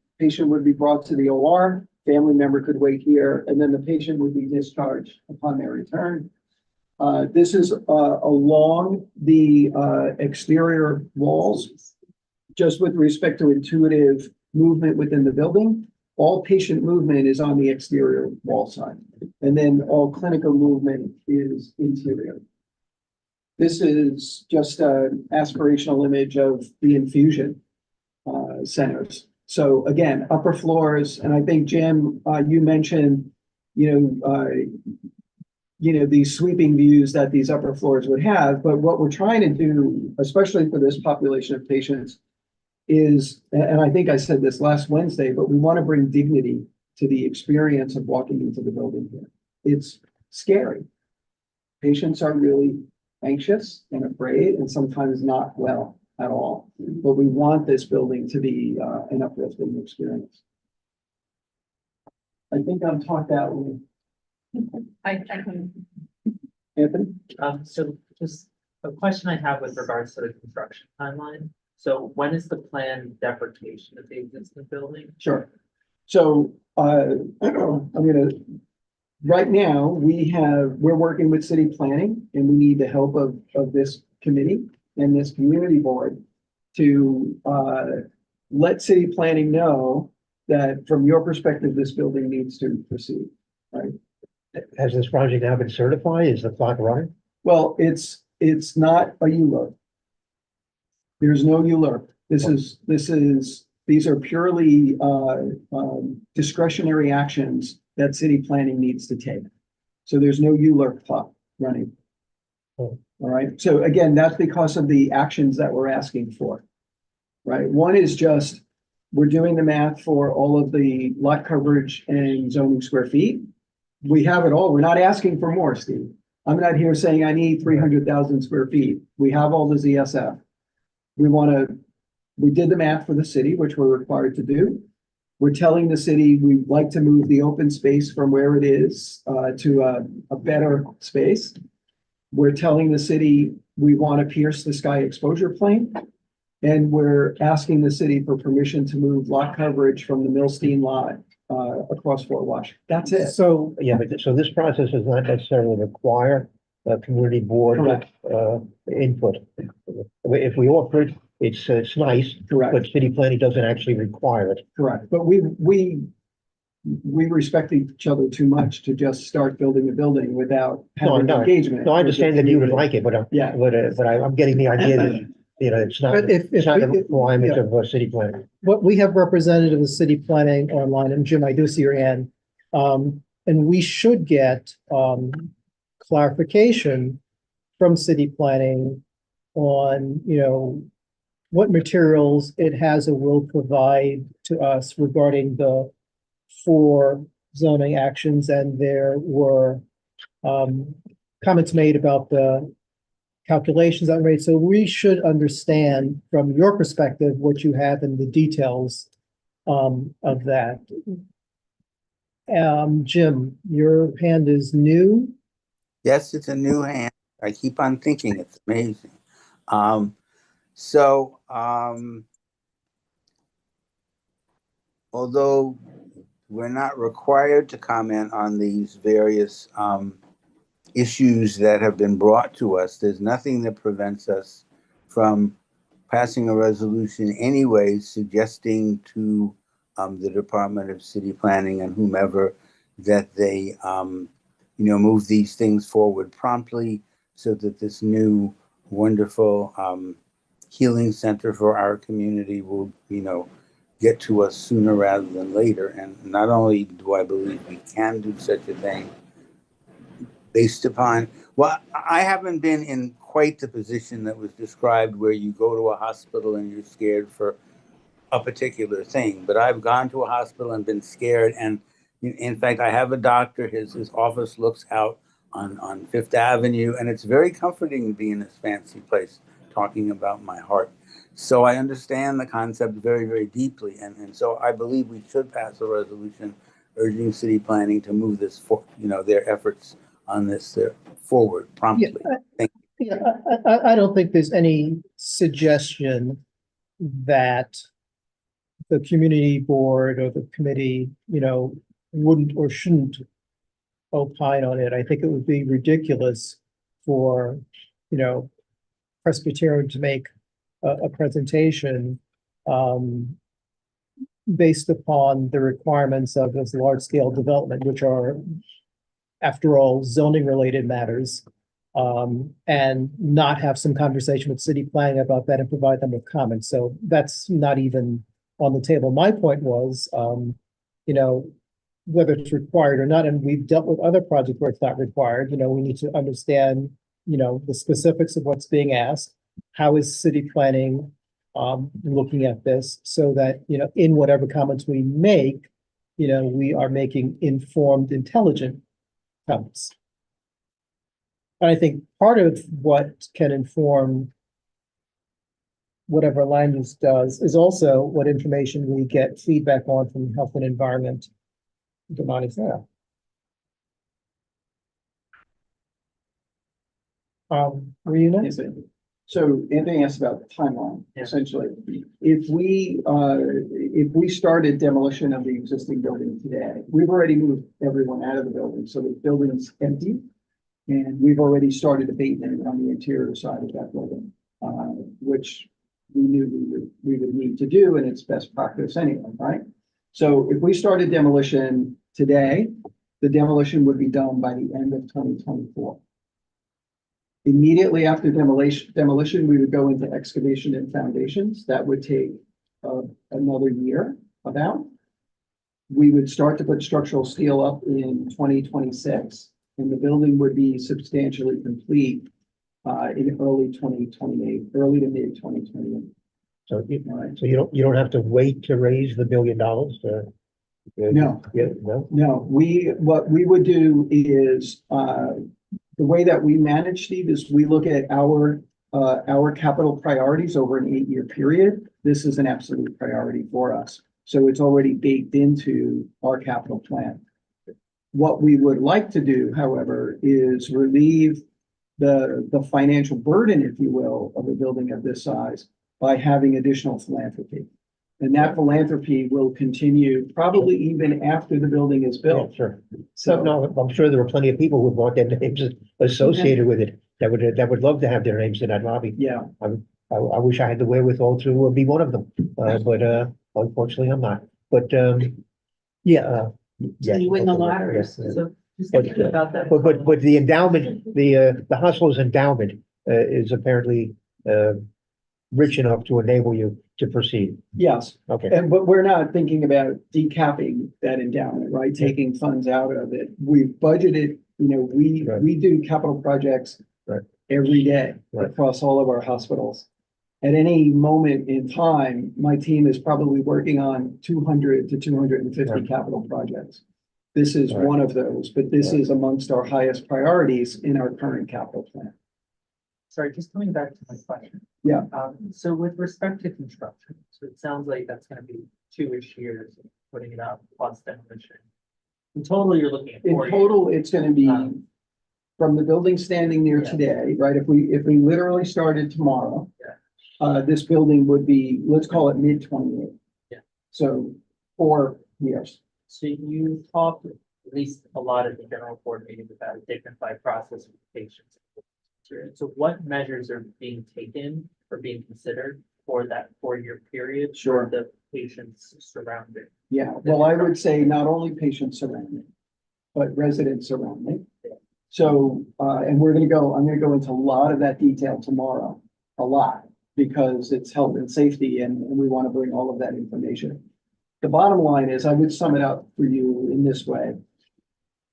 would be brought to the OR, family member could wait here, and then the patient would be discharged upon their return. This is along the exterior walls, just with respect to intuitive movement within the building. All patient movement is on the exterior wall side, and then all clinical movement is interior. This is just an aspirational image of the infusion centers. So again, upper floors, and I think Jim, you mentioned, these sweeping views that these upper floors would have, but what we're trying to do, especially for this population of patients, is, and I think I said this last Wednesday, but we want to bring dignity to the experience of walking into the building here. It's scary. Patients are really anxious and afraid and sometimes not well at all, but we want this building to be an uplifting experience. I think I'm talked out with I can, Anthony. So just a question I have with regards to the construction timeline. So when is the planned deprecation of the existing building? Sure. So, I'm gonna, right now, we're working with city planning and we need the help of this committee and this community board to, let city planning know that from your perspective, this building needs to proceed, right? has this project now been certified? Is the clock running? Well, it's not a ULURP. There's no ULURP. These are purely discretionary actions that city planning needs to take. So there's no ULURP clock running. Oh. All right, so again, that's because of the actions that we're asking for. Right, one is just, we're doing the math for all of the lot coverage and zoning square feet. We have it all. We're not asking for more, Steve. I'm not here saying I need 300,000 square feet. We have all the ZSF. We did the math for the city, which we're required to do. We're telling the city we'd like to move the open space from where it is to a better space. We're telling the city we want to pierce the sky exposure plane. And we're asking the city for permission to move lot coverage from the Milstein lot across Fort Wash. That's it. So, Yeah, but so this process does not necessarily require a community board Correct. input. If we offer it, it's nice, Correct, but city planning doesn't actually require it. correct. But we respect each other too much to just start building a building without having No, engagement. No, I understand that you would like it, but Yeah. I'm getting the idea that, it's not, but if, it's not a we- requirement yeah. of city planning. what we have representative of city planning online, and Jim, I do see your hand. And we should get, clarification from city planning on, what materials it has or will provide to us regarding the for zoning actions, and there were comments made about the calculations that were made. So we should understand from your perspective what you have in the details of that. Jim, your hand is new. Yes, it's a new hand. I keep on thinking it's amazing. So, although we're not required to comment on these various issues that have been brought to us, there's nothing that prevents us from passing a resolution anyway, suggesting to the Department of City Planning and whomever that they, move these things forward promptly so that this new wonderful healing center for our community will, get to us sooner rather than later. And not only do I believe we can do such a thing based upon, well, I haven't been in quite the position that was described where you go to a hospital and you're scared for a particular thing, but I've gone to a hospital and been scared. And in fact, I have a doctor, his office looks out on Fifth Avenue, and it's very comforting to be in this fancy place talking about my heart. So I understand the concept very, very deeply. And so I believe we should pass a resolution urging city planning to move this for, their efforts on this forward promptly. Thank you. Yeah, I don't think there's any suggestion that the community board or the committee, wouldn't or shouldn't opine on it. I think it would be ridiculous for, Presbyterian to make a presentation based upon the requirements of this large-scale development, which are, after all, zoning-related matters, and not have some conversation with city planning about that and provide them with comments. So that's not even on the table. My point was, whether it's required or not, and we've dealt with other projects where it's not required, we need to understand, the specifics of what's being asked. How is city planning looking at this so that, in whatever comments we make, we are making informed, intelligent comments. And I think part of what can inform whatever land use does is also what information we get feedback on from health and environment. Were you next? So Anthony asked about the timeline, essentially. If we started demolition of the existing building today, we've already moved everyone out of the building, so the building's empty. And we've already started abatement on the interior side of that building, which we knew we would need to do, and it's best practice anyway, right? So if we started demolition today, the demolition would be done by the end of 2024. Immediately after demolition, we would go into excavation and foundations. That would take another year about. We would start to put structural steel up in 2026, and the building would be substantially complete in early 2028, early to mid 2028. So you don't have to wait to raise the $1 billion to. No. Yeah, no. No, what we would do is, the way that we manage, Steve, is we look at our capital priorities over an 8-year period. This is an absolute priority for us. So it's already baked into our capital plan. What we would like to do, however, is relieve the financial burden, if you will, of a building of this size by having additional philanthropy. And that philanthropy will continue probably even after the building is built. Yeah, sure. So no, I'm sure there are plenty of people who want their names associated with it that would love to have their names in that lobby. Yeah. I wish I had the wherewithal to be one of them, but unfortunately I'm not. But yeah. You win the lottery. Yes, So just But, think about that. but the endowment, the Hustlers endowment is apparently rich enough to enable you to proceed. Yes, Okay. but we're not thinking about decapping that endowment, right? Taking funds out of it. We've budgeted, Right. we do capital projects Right. every day Right. across all of our hospitals. At any moment in time, my team is probably working on 200 to 250 Right. capital projects. This is Right. one of those, but this Right. is amongst our highest priorities in our current capital plan. Sorry, just coming back to my question. Yeah. So with respect to construction, so it sounds like that's gonna be 2-ish years of putting it up plus demolition. In total, you're looking at In 4 years. total, it's gonna be Um, from the building standing there Yeah. today, right? If we literally started tomorrow, Yeah. this building would be, let's call it mid-28. Yeah. So 4 years. So you talked, at least a lot of the general board meetings about a dignified process with patients. So what measures are being taken or being considered for that 4-year period? Sure. For the patients surrounding? Yeah, well, I would say not only patients surrounding, but residents surrounding. So, and I'm gonna go into a lot of that detail tomorrow, a lot, because it's health and safety and we want to bring all of that information. The bottom line is, I would sum it up for you in this way.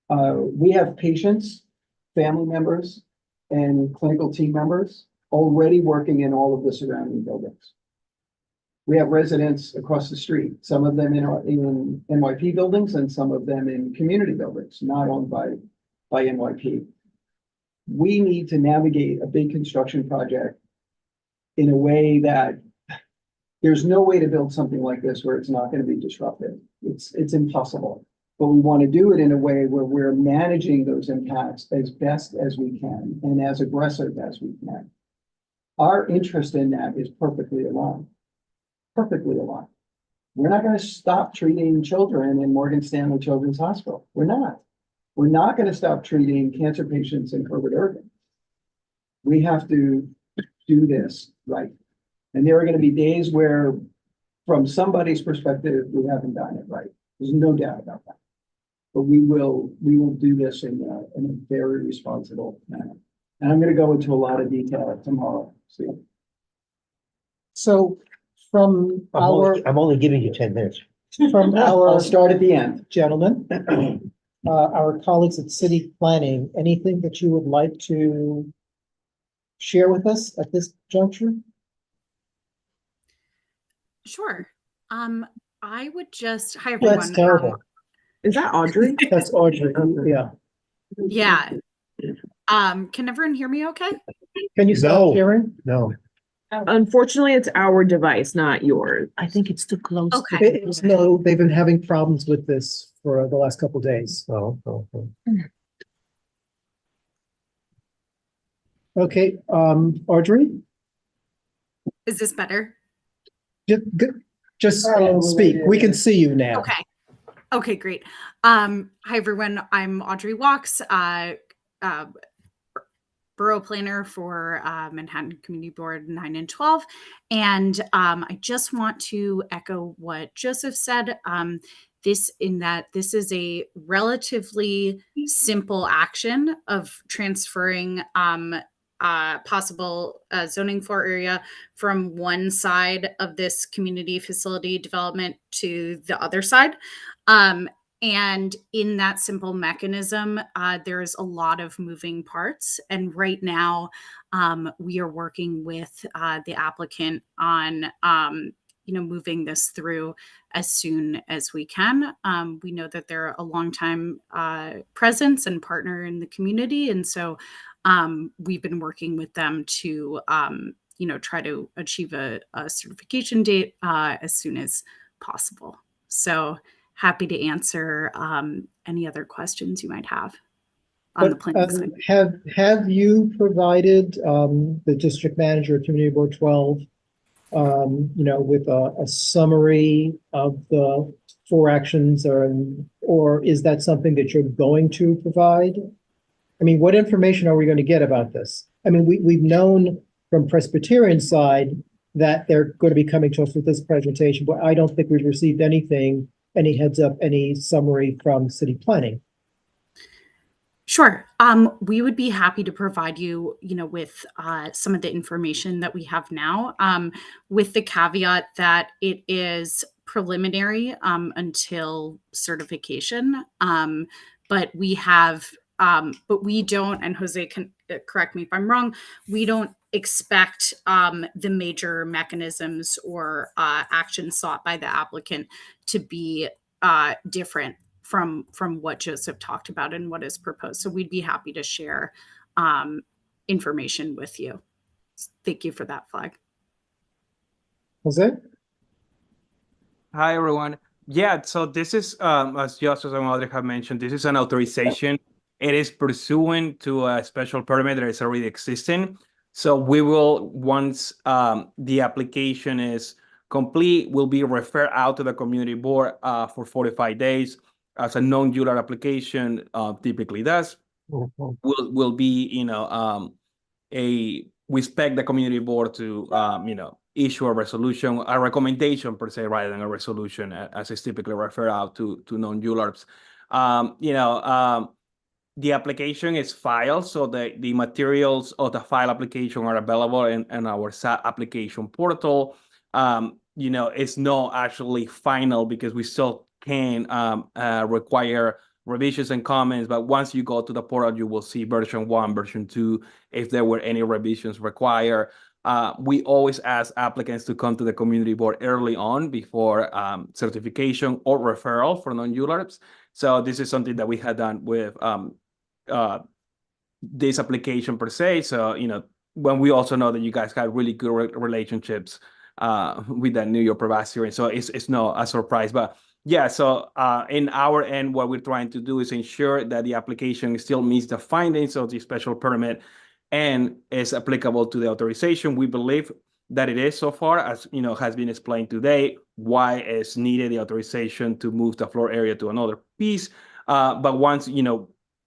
We have patients, family members, and clinical team members already working in all of the surrounding buildings. We have residents across the street, some of them in NYP buildings and some of them in community buildings, not owned by NYP. We need to navigate a big construction project in a way that there's no way to build something like this where it's not going to be disruptive. It's impossible. But we want to do it in a way where we're managing those impacts as best as we can and as aggressive as we can. Our interest in that is perfectly aligned. Perfectly aligned. We're not going to stop treating children in Morgan Stanley Children's Hospital. We're not. We're not going to stop treating cancer patients in Herbert Irving. We have to do this right. And there are going to be days where, from somebody's perspective, we haven't done it right. There's no doubt about that. But we will do this in a very responsible manner. And I'm going to go into a lot of detail tomorrow. See. So from I'm only giving you 10 minutes. from I'll our start at the end. gentlemen, our colleagues at City Planning, anything that you would like to share with us at this juncture? Sure. I would just, hi That's everyone. terrible. Is that Audrey? That's Audrey, yeah. Yeah. Can everyone hear me okay? Can you stop No. sharing? No. Unfortunately, it's our device, not yours. I think it's too close. Okay. No, they've been having problems with this for the last couple of days. Oh. Okay, Audrey, Is this better? just speak. We can see you now. Okay. Okay, great. Hi everyone. I'm Audrey Walks, borough planner for Manhattan Community Board 9 and 12. And I just want to echo what Joseph said. This is a relatively simple action of transferring possible zoning floor area from one side of this community facility development to the other side. And in that simple mechanism, there's a lot of moving parts. And right now, we are working with the applicant on moving this through as soon as we can. We know that they're a longtime presence and partner in the community. And so we've been working with them to, try to achieve a certification date as soon as possible. So happy to answer any other questions you might have on the planning side. Have you provided the district manager of Community Board 12 with a summary of the 4 actions, or is that something that you're going to provide? I mean, what information are we going to get about this? I mean, we've known from Presbyterian side that they're going to be coming to us with this presentation, but I don't think we've received anything, any heads up, any summary from City Planning. Sure. We would be happy to provide you, with some of the information that we have now, with the caveat that it is preliminary until certification. But we have But we don't, and Jose can correct me if I'm wrong, we don't expect the major mechanisms or actions sought by the applicant to be different from what Joseph talked about and what is proposed. So we'd be happy to share information with you. Thank you for that, Flag. Jose? Hi, everyone. Yeah, so this is, as Justice and Audrey have mentioned, this is an authorization. It is pursuant to a special permit that is already existing. So we will, once the application is complete, will be referred out to the community board for 45 days, as a non-ULAR application typically does. Will be, we expect the community board to, issue a resolution, a recommendation per se, rather than a resolution, as is typically referred out to non-ULARPs. The application is filed, so the materials of the file application are available in our SAP application portal. It's not actually final because we still can require revisions and comments, but once you go to the portal, you will see version 1, version 2, if there were any revisions required. We always ask applicants to come to the community board early on before certification or referral for non-ULARPs. So this is something that we had done with this application per se. So, when we also know that you guys had really good relationships with the New York Probation, so it's not a surprise. But yeah, so in our end, what we're trying to do is ensure that the application still meets the findings of the special permit and is applicable to the authorization. We believe that it is so far, as has been explained today, why it's needed the authorization to move the floor area to another piece. But once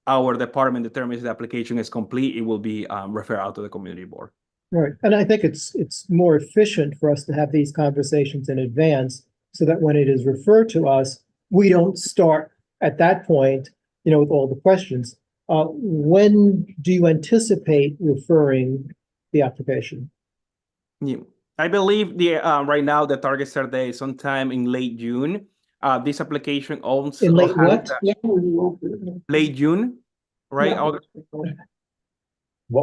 our department determines the application is complete, it will be referred out to the community board. Right, and I think it's more efficient for us to have these conversations in advance so that when it is referred to us, we don't start at that point, with all the questions. When do you anticipate referring the application? Yeah. I believe right now the target start date is sometime in late June. This application also In late what? Late June, right? Yeah.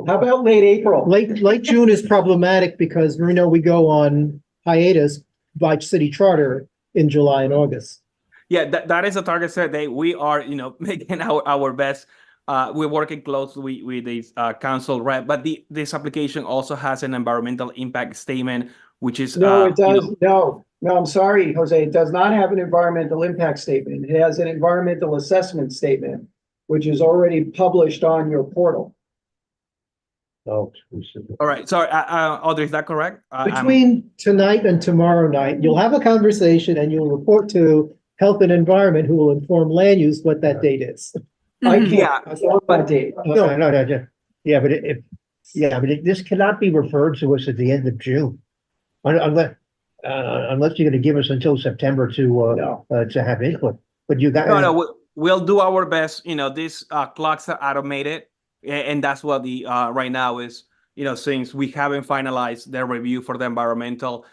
How about late April? Late June is problematic because we go on hiatus by city charter in July and August. Yeah, that is a target start date. We are, making our best. We're working closely with the council rep, but this application also has an environmental impact statement, which is No, it does. No, I'm sorry, Jose. It does not have an environmental impact statement. It has an environmental assessment statement, which is already published on your portal. Oh, all right. Sorry, Audrey, is that correct? Between tonight and tomorrow night, you'll have a conversation and you'll report to Health and Environment, who will inform land use what that date is. I can't. I don't know that date. No. Yeah, but this cannot be referred to us at the end of June. Unless you're gonna give us until September to have input. But you got. No, we'll do our best. These clocks are automated, and that's what the right now is. Since we haven't finalized their review for the environmental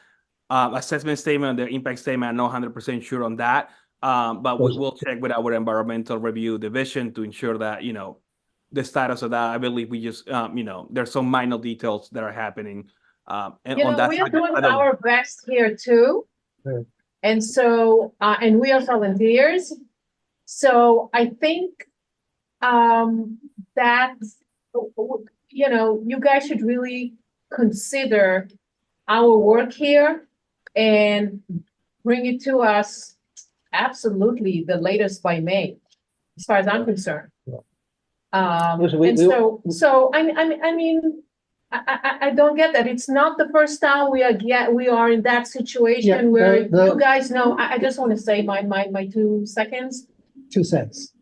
assessment statement, the impact statement, I'm not 100% sure on that. But we will check with our environmental review division to ensure that, the status of that. I believe we just, there's some minor details that are happening. And on that we are doing our best here too. Yeah. And so, and we are volunteers. So I think that, you guys should really consider our work here and bring it to us absolutely the latest by May, as far as I'm concerned. Listen, So I mean, I don't get that. It's not the first time we are in that situation where you guys know. I just want to say my 2 seconds. 2 cents.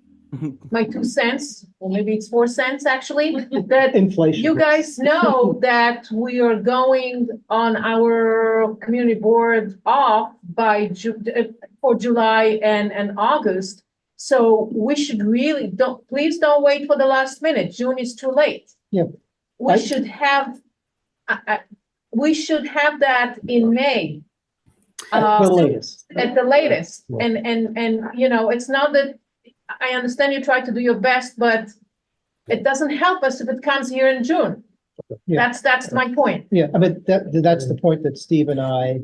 My 2 cents, or maybe it's 4 cents actually, that Inflation. you guys know that we are going on our community board off by for July and August. So we should really please don't wait for the last minute. June is too late. Yeah. We should have that in May. The latest. At the latest. Yeah. And it's not that I understand you try to do your best, but It doesn't help us if it comes here in June. Yeah. That's my point. Yeah, I mean, that's the point that Steve and I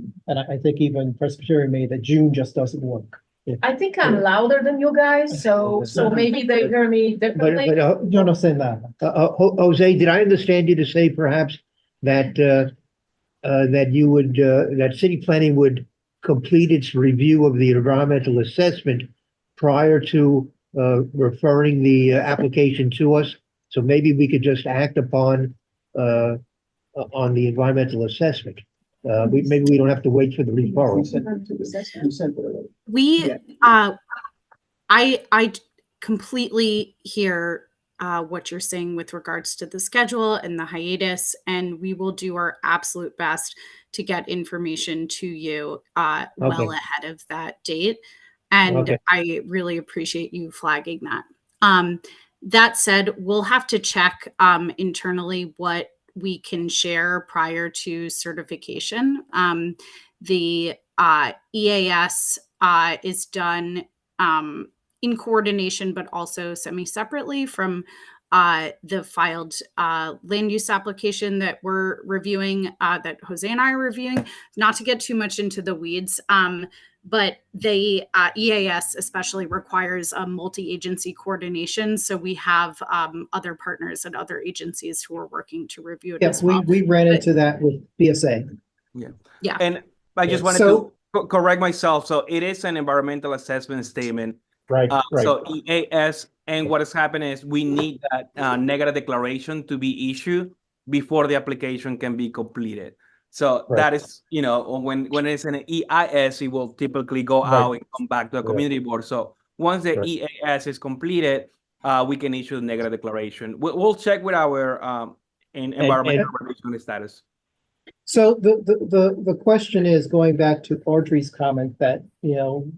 think even Presbyterian made, that June just doesn't work. I think I'm louder than you guys, so maybe they hear me differently. But You're not saying that. Jose, did I understand you to say perhaps that that you would that city planning would complete its review of the environmental assessment prior to referring the application to us? So maybe we could just act upon on the environmental assessment. Maybe we don't have to wait for the referral. We, I completely hear what you're saying with regards to the schedule and the hiatus, and we will do our absolute best to get information to you well ahead of that date. And I really appreciate you flagging that. That said, we'll have to check internally what we can share prior to certification. The EAS is done in coordination, but also semi-separately from the filed land use application that we're reviewing, that Jose and I are reviewing. Not to get too much into the weeds, but the EAS especially requires a multi-agency coordination. So we have other partners and other agencies who are working to review it as well. We ran into that with BSA. Yeah. And I just wanted to correct myself. So it is an environmental assessment statement. Right. So EAS, and what has happened is we need that negative declaration to be issued before the application can be completed. So that is, you know, when it's an EIS, it will typically go out and come back to a community board. So once the EAS is completed, we can issue the negative declaration. We'll check with our environmental regulation status. So the question is, going back to Audrey's comment that, you know,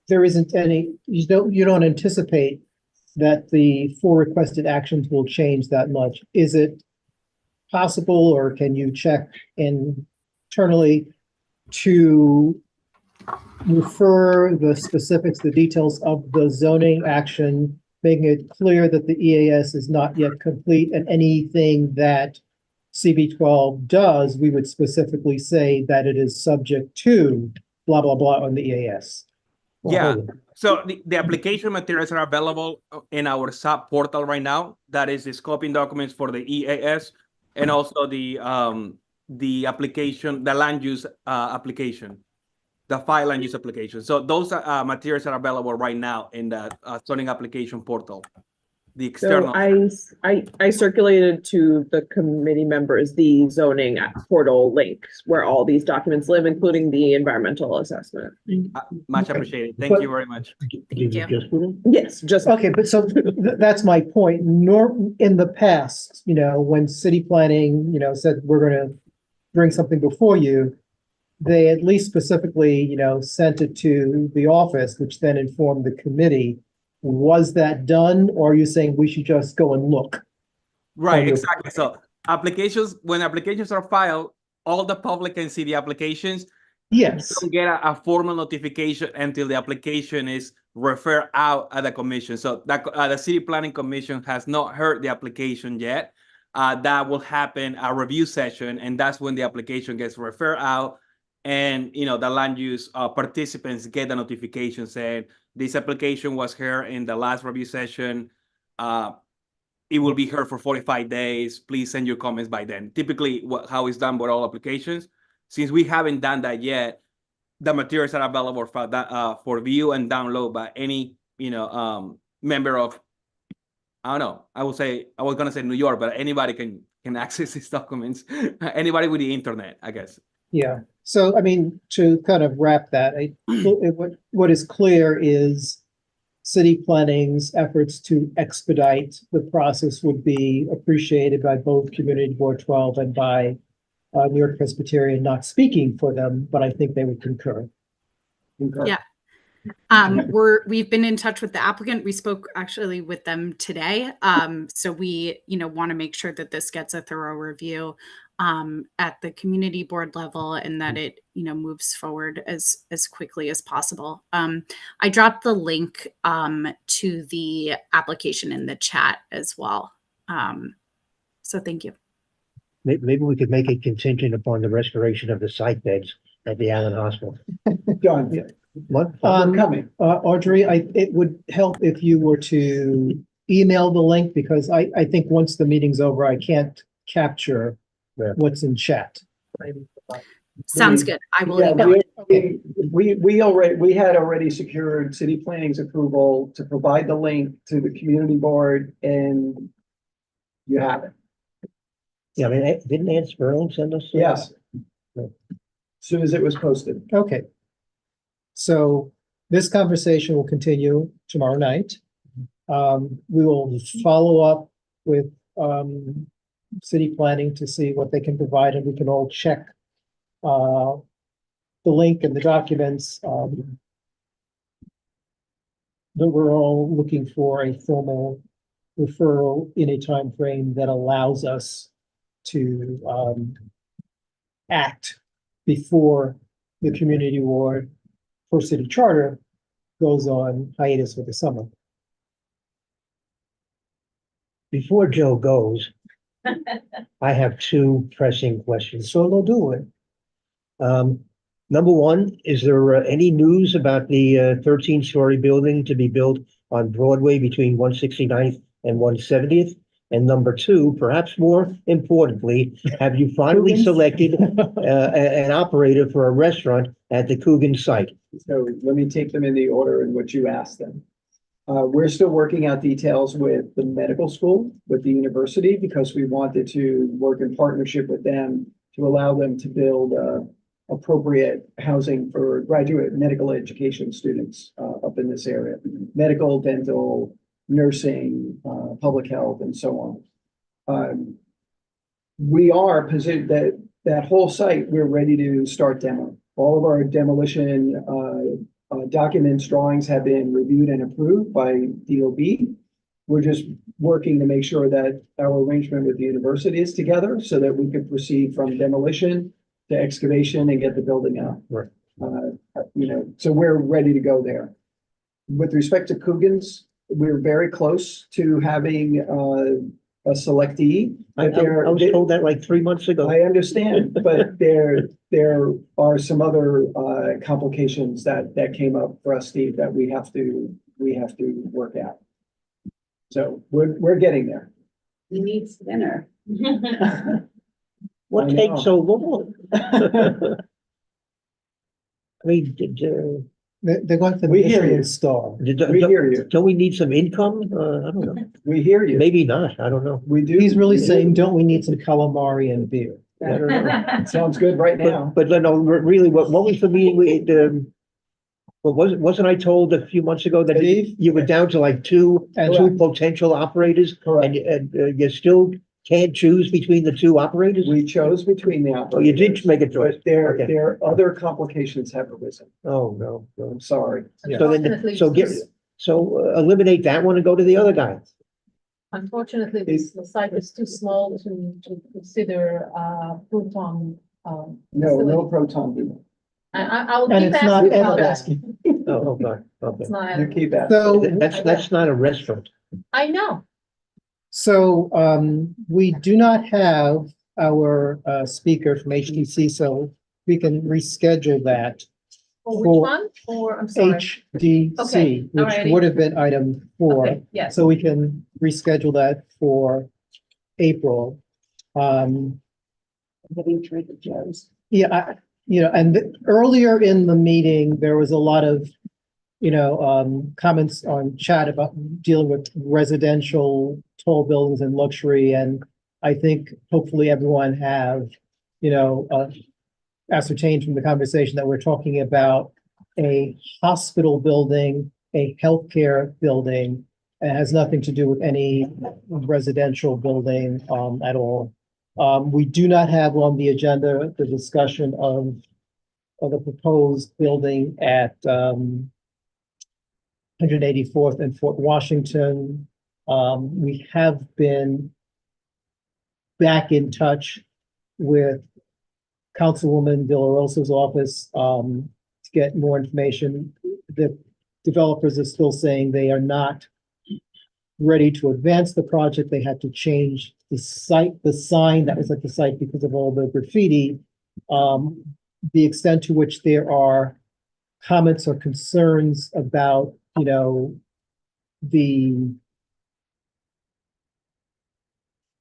there isn't any, you don't anticipate that the 4 requested actions will change that much. Is it possible, or can you check internally to refer the specifics, the details of the zoning action, making it clear that the EAS is not yet complete, and anything that CB12 does, we would specifically say that it is subject to blah, blah, blah on the EAS? Yeah, so the application materials are available in our SAP portal right now. That is the scoping documents for the EAS, and also the application, the land use application, the file land use application. So those materials are available right now in the zoning application portal. The external. So I circulated to the committee members the zoning portal link where all these documents live, including the environmental assessment. Much appreciated. Thank you very much. Yes, just okay. But so that's my point. In the past, you know, when city planning, you know, said we're going to bring something before you, they at least specifically, you know, sent it to the office, which then informed the committee. Was that done, or are you saying we should just go and look? Right, exactly. So when applications are filed, all the public can see the applications. Yes. You don't get a formal notification until the application is referred out at the commission. So that the City Planning Commission has not heard the application yet. That will happen a review session, and that's when the application gets referred out. And, you know, the land use participants get the notification saying this application was heard in the last review session. It will be heard for 45 days. Please send your comments by then. Typically, how it's done with all applications. Since we haven't done that yet, the materials are available for view and download by any, you know, member of, I don't know, I was going to say New York, but anybody can access these documents. Anybody with the internet, I guess. Yeah. So, I mean, to kind of wrap that, what is clear is city planning's efforts to expedite the process would be appreciated by both Community Board 12 and by New York Presbyterian, not speaking for them, but I think they would concur. Yeah. We've been in touch with the applicant. We spoke actually with them today. So we, you know, want to make sure that this gets a thorough review. at the community board level, and that it, moves forward as quickly as possible. I dropped the link to the application in the chat as well. So thank you. Maybe we could make it contingent upon the restoration of the psych beds at the Allen Hospital. John, What? we're coming. Audrey, it would help if you were to email the link, because I think once the meeting's over, I can't capture what's in chat. Sounds good. I will Yeah, email it. we had already secured city planning's approval to provide the link to the community board, and you have it. Yeah, I mean, didn't Ann Sperling send us? Yes. Yeah. Soon as it was posted. Okay. So this conversation will continue tomorrow night. We will follow up with city planning to see what they can provide, and we can all check the link and the documents. But we're all looking for a formal referral in a time frame that allows us to act before the community board for city charter goes on hiatus for the summer. Before Joe goes, I have two pressing questions. Solo do it. Number one, is there any news about the 13-story building to be built on Broadway between 169th and 170th? And number two, perhaps more importantly, have you finally selected an operator for a restaurant at the Coogan site? So let me take them in the order in which you asked them. We're still working out details with the medical school, with the university, because we wanted to work in partnership with them to allow them to build appropriate housing for graduate medical education students up in this area. Medical, dental, nursing, public health, and so on. We are positioned that whole site, we're ready to start demo. All of our demolition documents, drawings have been reviewed and approved by DOB. We're just working to make sure that our arrangement with the university is together so that we can proceed from demolition to excavation and get the building out. Right. So we're ready to go there. With respect to Coogan's, we're very close to having a selectee. I was told that like 3 months ago. I understand, but there are some other complications that came up for us, Steve, that we have to work out. So we're getting there. He needs dinner. What I takes know. so long? I mean, They're going for the We hear you. Michelin star. We hear you. don't we need some income? I don't know. We hear you. Maybe not. I don't know. We do. He's really we do. saying, don't we need some calamari and beer? I don't know. Sounds good right now. But no, really, what was the meeting wasn't I told a few months ago that Steve? you were down to like two Correct. potential operators? Correct. And you still can't choose between the two operators? We chose between the Oh, you operators. did make a choice. But there Okay. are other complications have arisen. Oh, no. I'm sorry. So then, eliminate that one and go to the other guy. Unfortunately, the site is too small to consider proton. No proton beam. I will And keep it's not asking about that. asking. Oh, okay. It's not, You keep asking. So, That's not a restaurant. I know. so we do not have our speaker from HTC, so we can reschedule that. For which For one? For, I'm sorry. HDC, Okay, which alrighty. would have been item 4. Okay, yes. So we can reschedule that for April. Getting Trader Joe's. Yeah, earlier in the meeting, there was a lot of, comments on chat about dealing with residential tall buildings and luxury. And I think hopefully everyone have, ascertained from the conversation that we're talking about a hospital building, a healthcare building. It has nothing to do with any residential building at all. We do not have on the agenda the discussion of the proposed building at 184th and Fort Washington. We have been back in touch with Councilwoman Villarosa's office, to get more information. The developers are still saying they are not ready to advance the project. They had to change the sign that was at the site because of all the graffiti. The extent to which there are comments or concerns about, the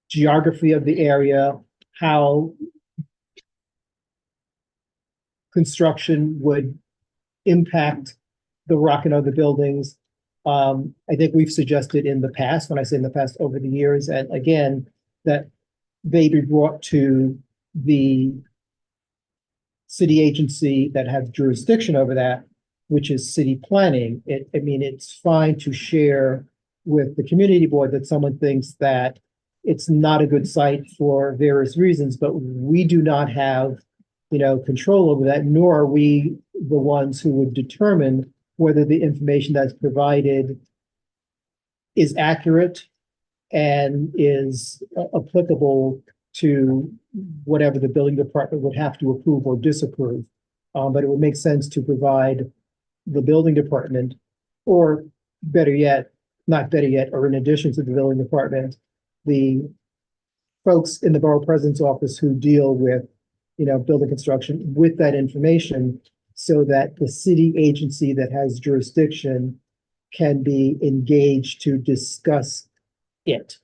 geography of the area, how construction would impact the rock and other buildings. I think we've suggested in the past, when I say in the past, over the years, and again, that they be brought to the city agency that has jurisdiction over that, which is city planning. It's fine to share with the community board that someone thinks that it's not a good site for various reasons, but we do not have, control over that, nor are we the ones who would determine whether the information that's provided is accurate and is applicable to whatever the building department would have to approve or disapprove. But it would make sense to provide the building department, or better yet, not better yet, or in addition to the building department, the folks in the borough president's office who deal with, building construction with that information, so that the city agency that has jurisdiction can be engaged to discuss it.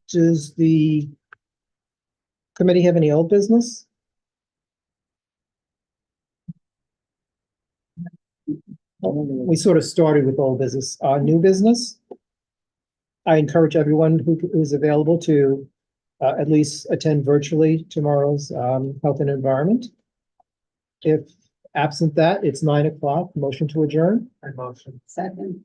Does the committee have any old business? We sort of started with old business. New business? I encourage everyone who is available to at least attend virtually tomorrow's Health and Environment. If absent that, it's 9 o'clock. Motion to adjourn. I motion. Second.